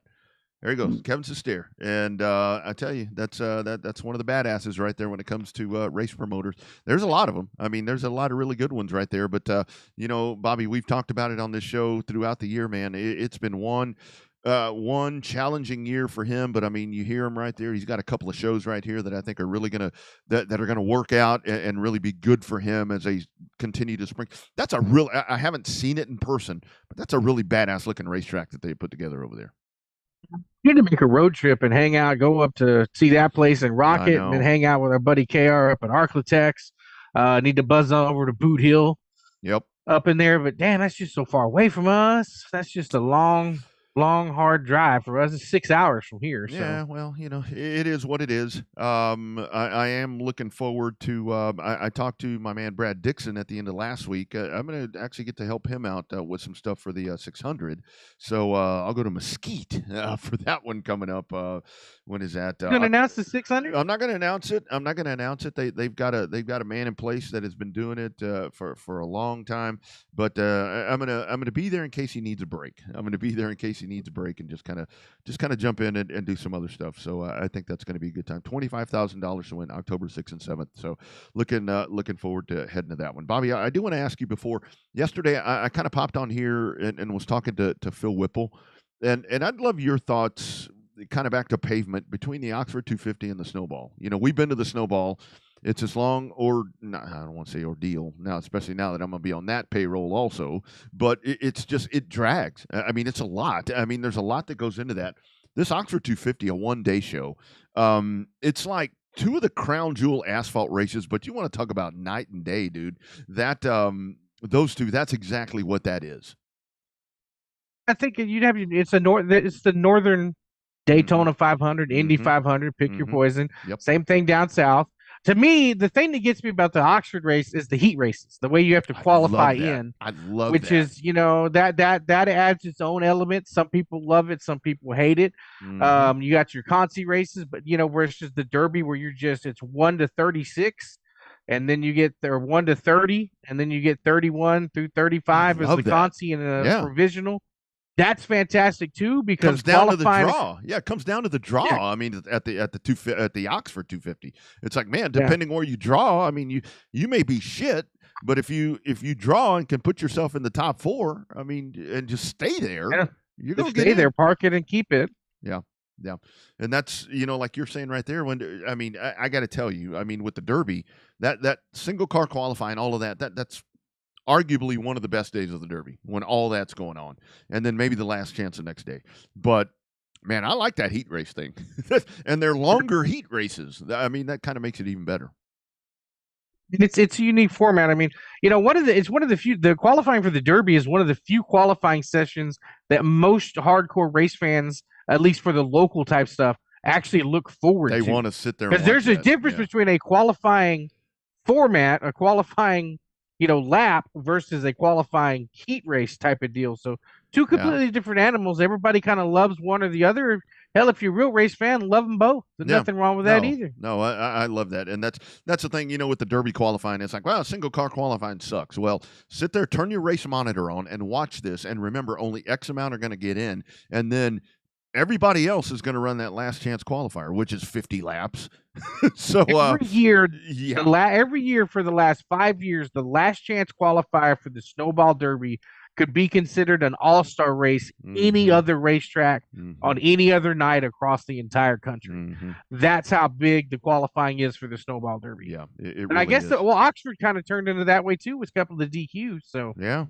There he goes, Kevin Sestier. And I tell you, that's one of the badasses right there when it comes to race promoters. There's a lot of them. I mean, there's a lot of really good ones right there. But, Bobby, we've talked about it on this show throughout the year, man. It's been one challenging year for him. But, I mean, you hear him right there. He's got a couple of shows right here that I think are really going to that are going to work out and really be good for him as they continue to spring. That's a real – I haven't seen it in person, but that's a really badass-looking racetrack that they put together over there. You need to make a road trip and hang out, go up to see that place and Rocket, and then hang out with our buddy KR up at Arklatex. Need to buzz on over to Boot Hill. Yep. Up in there, but damn, that's just so far away from us. That's just a long, hard drive for us. It's 6 hours from here. So. Yeah, well, it is what it is. I am looking forward to. I talked to my man Brad Dixon at the end of last week. I'm going to actually get to help him out with some stuff for the 600. So I'll go to Mesquite for that one coming up. When is that? You going to announce the 600? I'm not going to announce it. They've got a man in place that has been doing it for a long time. But I'm gonna be there in case he needs a break. I'm going to be there in case he needs a break and just kind of jump in and do some other stuff. So I think that's going to be a good time. $25,000 to win October 6th and 7th. So looking forward to heading to that one. Bobby, I do want to ask you before. Yesterday, I kind of popped on here and was talking to Phil Whipple, and I'd love your thoughts. Kind of back to pavement between the Oxford 250 and the Snowball. We've been to the Snowball. It's as long I don't want to say ordeal now, especially now that I'm going to be on that payroll also, but it drags. I mean, it's a lot. I mean, there's a lot that goes into that. This Oxford 250, a one-day show, it's like two of the crown jewel asphalt races, but you want to talk about night and day, dude. That, those two, that's exactly what that is. I think it's the Northern Daytona 500, Indy 500, pick your poison. Yep. Same thing down south. To me, the thing that gets me about the Oxford race is the heat races, the way you have to qualify in. I love which that. is, that adds its own element. Some people love it, some people hate it. Mhm. You got your Conci races, but where it's just the Derby, where it's 1 to 36, and then you get there 1 to 30, and then you get 31 through I 35 as the love that. Conci and a Yeah. provisional. That's fantastic too, because Comes down to the qualifying, draw. Yeah, it comes down to the draw. Yeah. I mean, at the Oxford 250, it's like, man, Yeah. depending where you draw, I mean, you may be shit, but if you draw and can put yourself in the top 4, I mean, and just stay there, Yeah. you're Just gonna get stay in. there, park it, and keep it. Yeah. Yeah. And that's, like you're saying right there, when I mean, I got to tell you, I mean, with the Derby, that single car qualifying, all of that's arguably one of the best days of the Derby when all that's going on. And then maybe the last chance the next day. But man, I like that heat race thing. And they're longer heat races. I mean, that kind of makes it even better. It's a unique format. I mean, it's one of the few. The qualifying for the Derby is one of the few qualifying sessions that most hardcore race fans, at least for the local type stuff, actually look forward to. They want to sit there because there's a difference between a qualifying format, a qualifying lap versus a qualifying heat race type of deal. So two completely different animals. Everybody kind of loves one or the other. Hell, if you're a real race fan, love them both. There's nothing wrong with that either. No, I love that. And that's the thing, with the Derby qualifying, it's like, well, single car qualifying sucks. Well, sit there, turn your race monitor on and watch this. And remember, only X amount are going to get in. And then everybody else is going to run that last chance qualifier, which is 50 laps. So every year for the last 5 years, the last chance qualifier for the Snowball Derby could be considered an all-star race any other racetrack on any other night across the entire country. That's how big the qualifying is for the Snowball Derby. Yeah, it and really I guess is. Oxford kind of turned into that way too with a couple of the DQs. So no,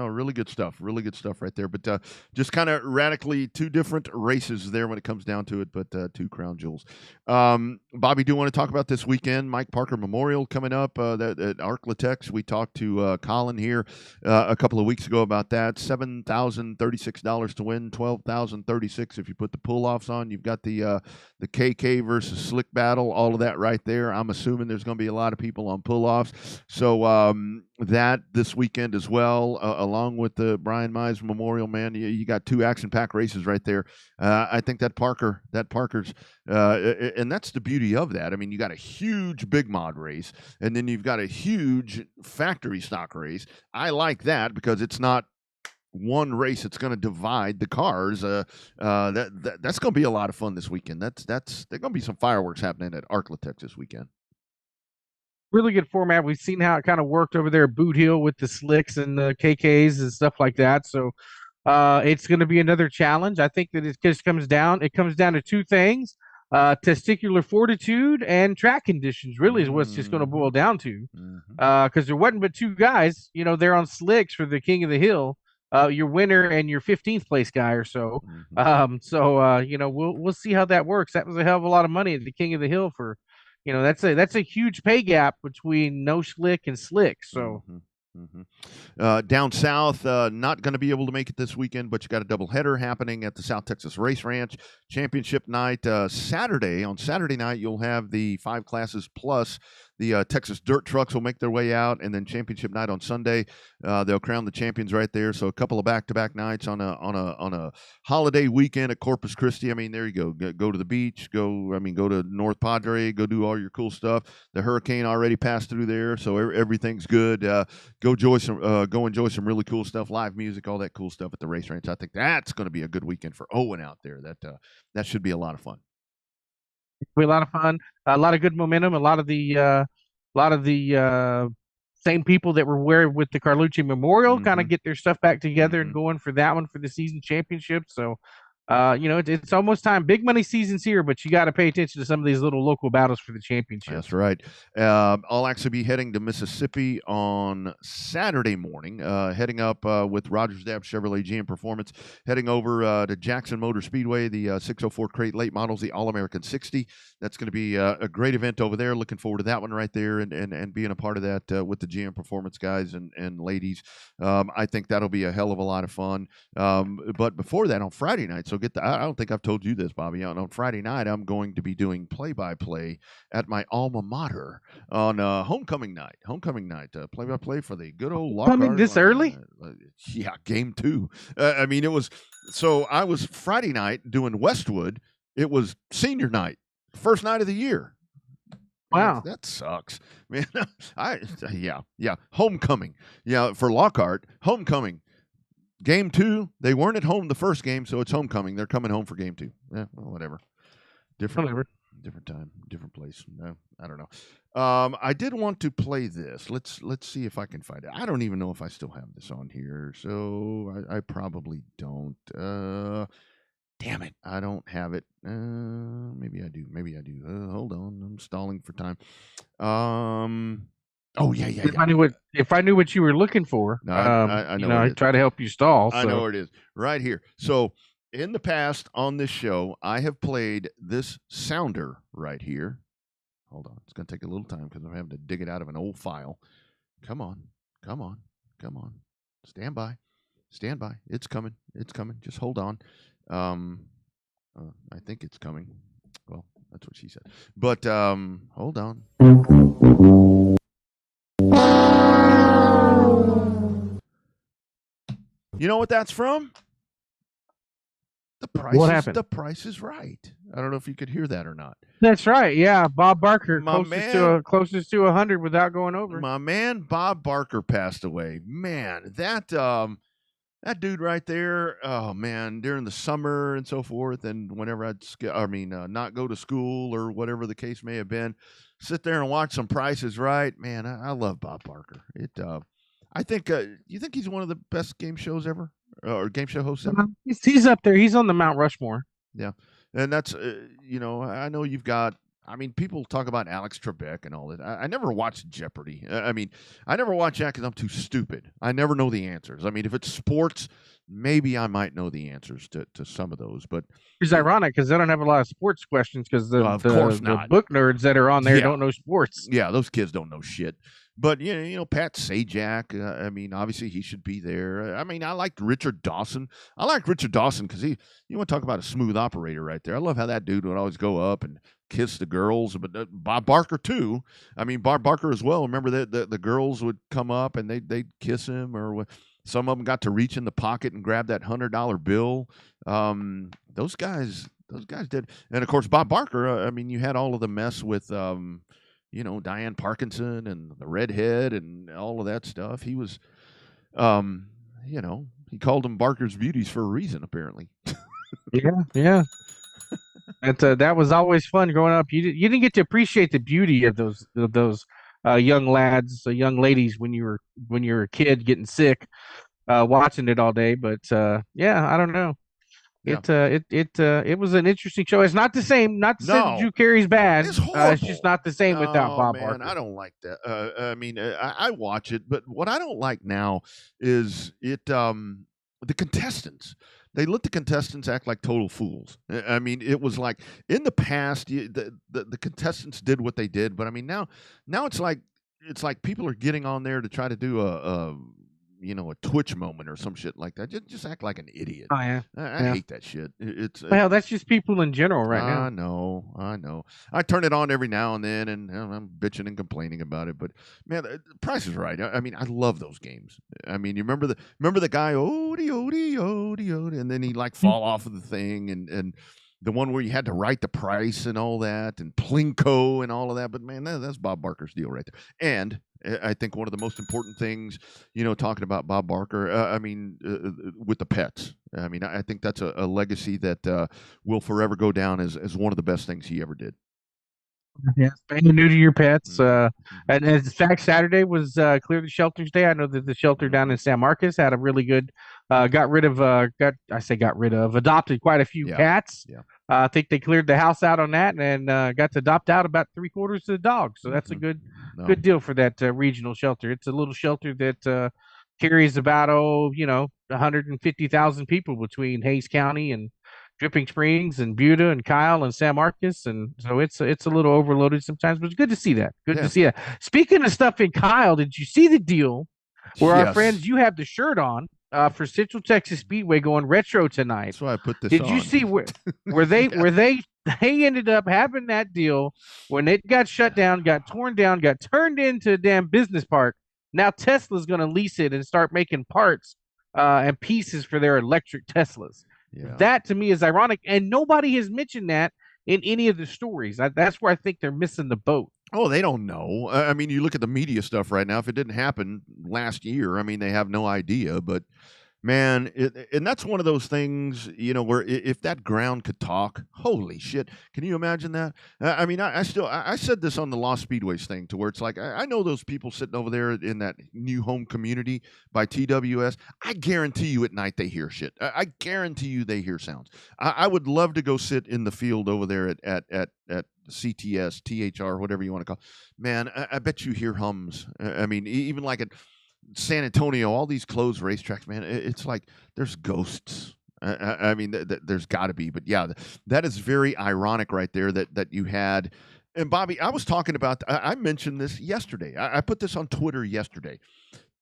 really good stuff right there. But just kind of radically two different races there when it comes down to it, but two crown jewels. Bobby, do you want to talk about this weekend? Mike Parker Memorial coming up at Arklatex. We talked to Colin here a couple of weeks ago about that. $7,036 to win, $12,036 if you put the pull-offs on. You've got the KK versus Slick battle, all of that right there. I'm assuming there's going to be a lot of people on pull-offs. So that this weekend as well, along with the Brian Mize Memorial, man, you got two action-packed races right there. I think that Parker's, and that's the beauty of that. I mean, you got a huge big mod race, and then you've got a huge factory stock race. I like that because it's not one race. It's going to divide the cars. That's going to be a lot of fun this weekend. There's going to be some fireworks happening at Arklatex this weekend. Really good format. We've seen how it kind of worked over there at Boot Hill with the slicks and the KKs and stuff like that. So it's going to be another challenge. I think that it just comes down to two things: testicular fortitude and track conditions. Really, is what's just going to boil down to. Because there wasn't but two guys, there on slicks for the King of the Hill. Your winner and your 15th place guy or so. We'll see how that works. That was a hell of a lot of money at the King of the Hill for. That's a huge pay gap between no slick and slick. So down south, not going to be able to make it this weekend, but you got a doubleheader happening at the South Texas Race Ranch Championship night. Saturday night, you'll have the 5 classes plus the Texas dirt trucks will make their way out, and then championship night on Sunday. They'll crown the champions right there. So a couple of back-to-back nights on a holiday weekend at Corpus Christi. I mean, there you go. Go to the beach. Go to North Padre. Go do all your cool stuff. The hurricane already passed through there, so everything's good. Go enjoy some really cool stuff, live music, all that cool stuff at the race ranch. I think that's going to be a good weekend for Owen out there. That should be a lot of fun. It'll be a lot of fun, a lot of good momentum, a lot of the same people that were with the Carlucci Memorial kind of get their stuff back together and going for that one for the season championship. So it's almost time. Big money season's here, but you got to pay attention to some of these little local battles for the championship. That's right. I'll actually be heading to Mississippi on Saturday morning, heading up with Rogers Dabb Chevrolet GM Performance, heading over to Jackson Motor Speedway, the 604 Crate Late Models, the All-American 60. That's going to be a great event over there. Looking forward to that one right there and being a part of that with the GM Performance guys and ladies. I think that'll be a hell of a lot of fun. But before that, on Friday night, so also get I don't think I've told you this, Bobby. On Friday night, I'm going to be doing play-by-play at my alma mater on homecoming night. Play-by-play for the good old Lockhart. Coming this early? Yeah, game 2. I mean, it was so I was Friday night doing Westwood. It was senior night, first night of the year. Wow, that sucks, man. Homecoming. Yeah, for Lockhart, homecoming. Game 2, they weren't at home the first game, so it's homecoming. They're coming home for game 2. Yeah, well, whatever. Different time, different place. No, I don't know. I did want to play this. Let's see if I can find it. I don't even know if I still have this on here, so I probably don't. Damn it, I don't have it. Maybe I do. Hold on, I'm stalling for time. Oh yeah. If I knew what you were looking for, no, I know. I try to help you stall. I know where it is. Right here. So in the past on this show, I have played this sounder right here. Hold on, it's gonna take a little time because I'm having to dig it out of an old file. Come on. Stand by. It's coming. Just hold on. I think it's coming. Well, that's what she said. But hold on. You know what that's from? What happened? The Price is Right. I don't know if you could hear that or not. That's right. Yeah, Bob Barker, My closest to 100 without going over. My man Bob Barker passed away. Man, that dude right there. Oh man, during the summer and so forth, and whenever I'd not go to school or whatever the case may have been, sit there and watch some Price is Right. Man, I love Bob Barker. I think. You think he's one of the best game shows ever, or game show hosts ever? He's up there. He's on the Mount Rushmore. Yeah, and that's I know you've got. I mean, people talk about Alex Trebek and all that. I never watched Jeopardy. I never watch that because I'm too stupid. I never know the answers. I mean, if it's sports, maybe I might know the answers to some of those. But it's ironic because they don't have a lot of sports questions because the book nerds that are on there don't know sports. Yeah, those kids don't know shit. But Pat Sajak. Obviously he should be there. I liked Richard Dawson. I like Richard Dawson because you want to talk about a smooth operator right there. I love how that dude would always go up and kiss the girls. But Bob Barker too. Bob Barker as well. Remember that the girls would come up and they'd kiss him, or some of them got to reach in the pocket and grab that $100 bill. Those guys did. And of course Bob Barker. You had all of the mess with. Diane Parkinson and the redhead and all of that stuff. He was, he called them Barker's beauties for a reason, apparently. Yeah. That was always fun growing up. You didn't get to appreciate the beauty of those young lads, young ladies when you were a kid getting sick, watching it all day. But I don't know. Yeah. It was an interesting show. It's not the same. Not to say that Drew Carey's bad. It's just not the same without Bob Barker. I don't like that. I watch it, but what I don't like now is the contestants. They let the contestants act like total fools. It was like in the past, the contestants did what they did, but now it's like people are getting on there to try to do a Twitch moment or some shit like that. Just act like an idiot. Oh yeah, I hate that shit. That's just people in general now. I know. I turn it on every now and then, and I'm bitching and complaining about it. But man, Price is Right. I love those games. You remember the guy, Odie, Odie, Odie, Odie, and then he fall off of the thing, and the one where you had to write the price and all that, and Plinko and all of that. But man, that's Bob Barker's deal right there. And I think one of the most important things, talking about Bob Barker, with the pets. I think that's a legacy that will forever go down as one of the best things he ever did. Yeah, spaying and neuter your pets. And in fact, Saturday was Clear the Shelters Day. I know that the shelter down in San Marcos had a really good, adopted quite a few cats. Yeah. I think they cleared the house out on that and got to adopt out about 3/4 of the dogs. So that's a good deal for that regional shelter. It's a little shelter that carries about 150,000 people between Hays County and Dripping Springs and Buda and Kyle and San Marcos, and so it's a little overloaded sometimes, but it's good to see that. To see that. Speaking of stuff in Kyle, did you see the deal where our friends, you have the shirt on, for Central Texas Speedway going retro tonight. That's why I put this Did on. you see where they ended up having that deal when it got shut down, got torn down, got turned into a damn business park? Now Tesla's going to lease it and start making parts and pieces for their electric Teslas. Yeah. That to me is ironic, and nobody has mentioned that in any of the stories. That's where I think they're missing the boat. Oh, they don't know. I mean, you look at the media stuff right now. If it didn't happen last year, I mean, they have no idea. But man, and that's one of those things, where if that ground could talk, holy shit, can you imagine that? I mean, I said this on the Lost Speedways thing, to where it's like, I know those people sitting over there in that new home community by TWS. I guarantee you at night they hear shit. I guarantee you they hear sounds. I would love to go sit in the field over there at CTS, THR, whatever you want to call it. Man, I bet you hear hums. I mean, even like at San Antonio, all these closed racetracks, man, it's like there's ghosts. I mean, there's got to be. But yeah, that is very ironic right there that you had. And Bobby, I was talking about, I mentioned this yesterday. I put this on Twitter yesterday.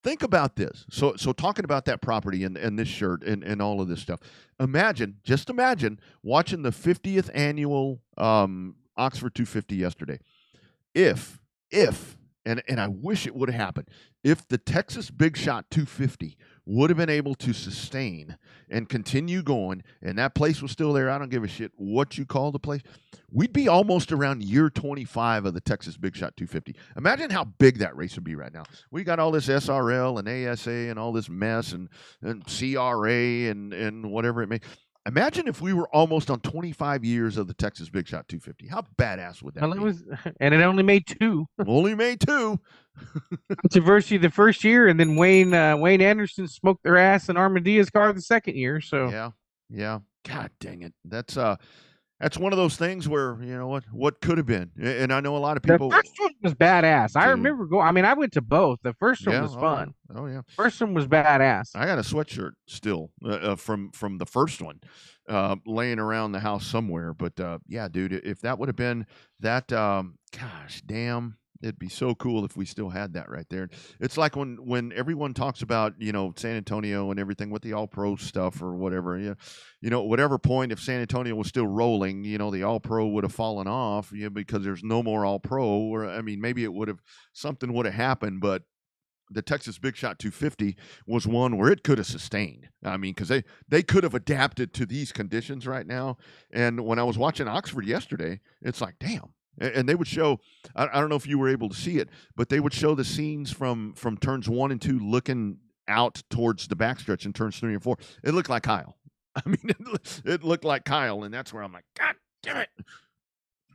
Think about this. So talking about that property and this shirt and all of this stuff. Just imagine watching the 50th annual Oxford 250 yesterday. If and I wish it would have happened, if the Texas Big Shot 250 would have been able to sustain and continue going, and that place was still there, I don't give a shit what you call the place, we'd be almost around year 25 of the Texas Big Shot 250. Imagine how big that race would be right now. We got all this SRL and ASA and all this mess and CRA and whatever it may. Imagine if we were almost on 25 years of the Texas Big Shot 250. How badass would that be? And it only made two. Only made two. Controversy the first year, and then Wayne Anderson smoked their ass in Armadilla's car the second year. So yeah. God dang it. That's one of those things where, what could have been. And I know a lot of people. The first one was badass. I remember going. I mean, I went to both. The first one was fun. Oh yeah. First one was badass. I got a sweatshirt still from the first one laying around the house somewhere. But yeah, dude, if that would have been that, gosh damn. It'd be so cool if we still had that right there. It's like when everyone talks about, San Antonio and everything with the All-Pro stuff or whatever, whatever point, if San Antonio was still rolling, the All-Pro would have fallen off, because there's no more All-Pro. Or, I mean, maybe something would have happened, but the Texas Big Shot 250 was one where it could have sustained. I mean, because they could have adapted to these conditions right now. And when I was watching Oxford yesterday, it's like, damn. And they would show, I don't know if you were able to see it, but they would show the scenes from turns 1 and 2 looking out towards the backstretch in turns 3 and 4. It looked like Kyle. I mean, it looked like Kyle, and that's where I'm like, God damn it.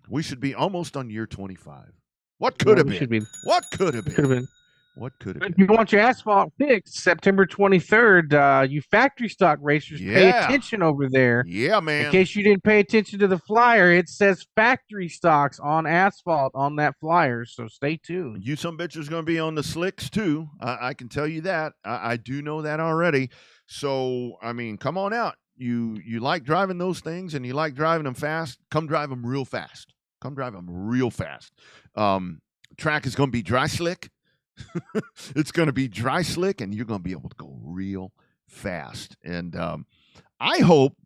We should be almost on year 25. What could have been? What could have been? What could have been? If you want your asphalt fixed, September 23rd, you factory stock racers, pay attention over there. Yeah, man. In case you didn't pay attention to the flyer, it says factory stocks on asphalt on that flyer, so stay tuned. You some bitches going to be on the slicks, too. I can tell you that. I do know that already. So, I mean, come on out. You like driving those things and you like driving them fast, come drive them real fast. Track is going to be dry slick. It's going to be dry slick, and you're going to be able to go real fast. And I hope,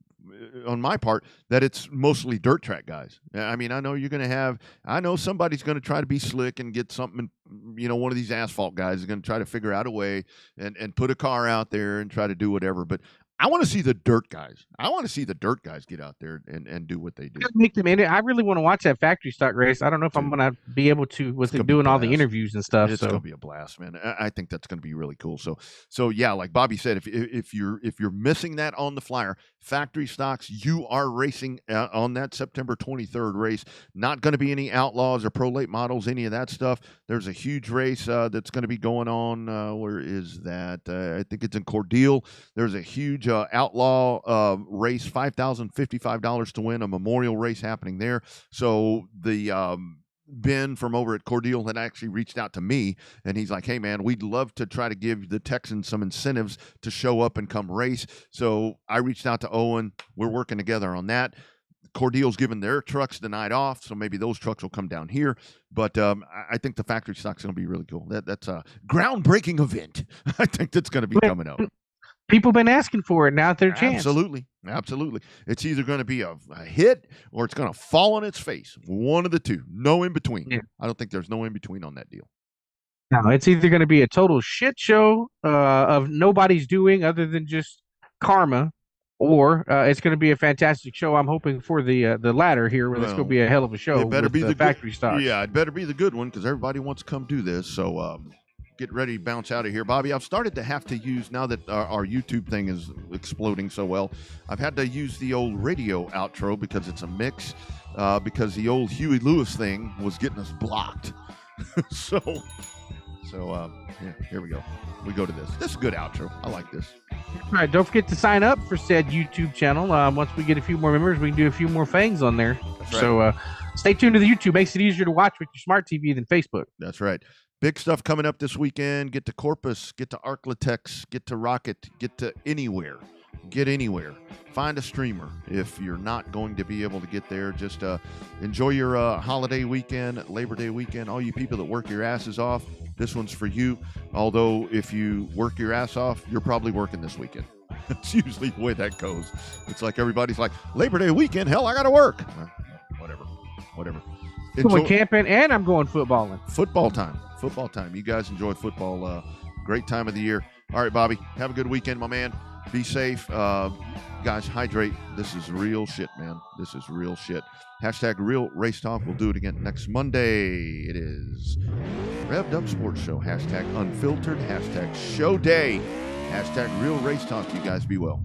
on my part, that it's mostly dirt track guys. I mean, I know somebody's going to try to be slick and get something, one of these asphalt guys is going to try to figure out a way and put a car out there and try to do whatever. But I want to see the dirt guys. I want to see the dirt guys get out there and do what they do. Make them in it. I really want to watch that factory stock race. I don't know if I'm going to be able to with it doing all the interviews and stuff. It's going to be a blast, man. I think that's going to be really cool. So yeah, like Bobby said, if you're missing that on the flyer, factory stocks, you are racing on that September 23rd race. Not going to be any outlaws or pro late models, any of that stuff. There's a huge race that's going to be going on. Where is that? I think it's in Cordele. There's a huge outlaw race, $5,055 to win, a memorial race happening there. So the Ben from over at Cordele had actually reached out to me, and he's like, hey man, we'd love to try to give the Texans some incentives to show up and come race. So I reached out to Owen. We're working together on that. Cordele's given their trucks the night off, so maybe those trucks will come down here. But I think the factory stock's going to be really cool. That's a groundbreaking event. I think that's going to be coming up. People been asking for it. Now it's their chance. Absolutely. It's either going to be a hit or it's going to fall on its face. One of the two. No in between. Yeah. I don't think there's no in between on that deal. No, it's either going to be a total shit show of nobody's doing other than just karma, or it's going to be a fantastic show. I'm hoping for the latter here, where it's going to be a hell of a show. It better with be the factory good, stock. Yeah, it better be the good one because everybody wants to come do this. So get ready to bounce out of here. Bobby, I've started to have to use, now that our YouTube thing is exploding so well, I've had to use the old radio outro because it's a mix, because the old Huey Lewis thing was getting us blocked. So yeah, here we go. We go to this. This is a good outro. I like this. All right, don't forget to sign up for said YouTube channel. Once we get a few more members, we can do a few more things on there. That's right. So stay tuned to the YouTube. Makes it easier to watch with your smart TV than Facebook. That's right. Big stuff coming up this weekend. Get to Corpus, get to Arklatex, get to Rocket, get to anywhere. Get anywhere. Find a streamer. If you're not going to be able to get there, just enjoy your holiday weekend, Labor Day weekend. All you people that work your asses off, this one's for you. Although if you work your ass off, you're probably working this weekend. It's usually the way that goes. It's like everybody's like, Labor Day weekend, hell, I got to work. Whatever. I'm going camping and I'm going footballing. Football time. You guys enjoy football. Great time of the year. All right, Bobby, have a good weekend, my man. Be safe. Guys, hydrate. This is real shit, man. This is real shit. Hashtag Real Race Talk. We'll do it again next Monday. It is Revved Up Sports Show. Hashtag Unfiltered. Hashtag Show Day. Hashtag Real Race Talk. You guys be well.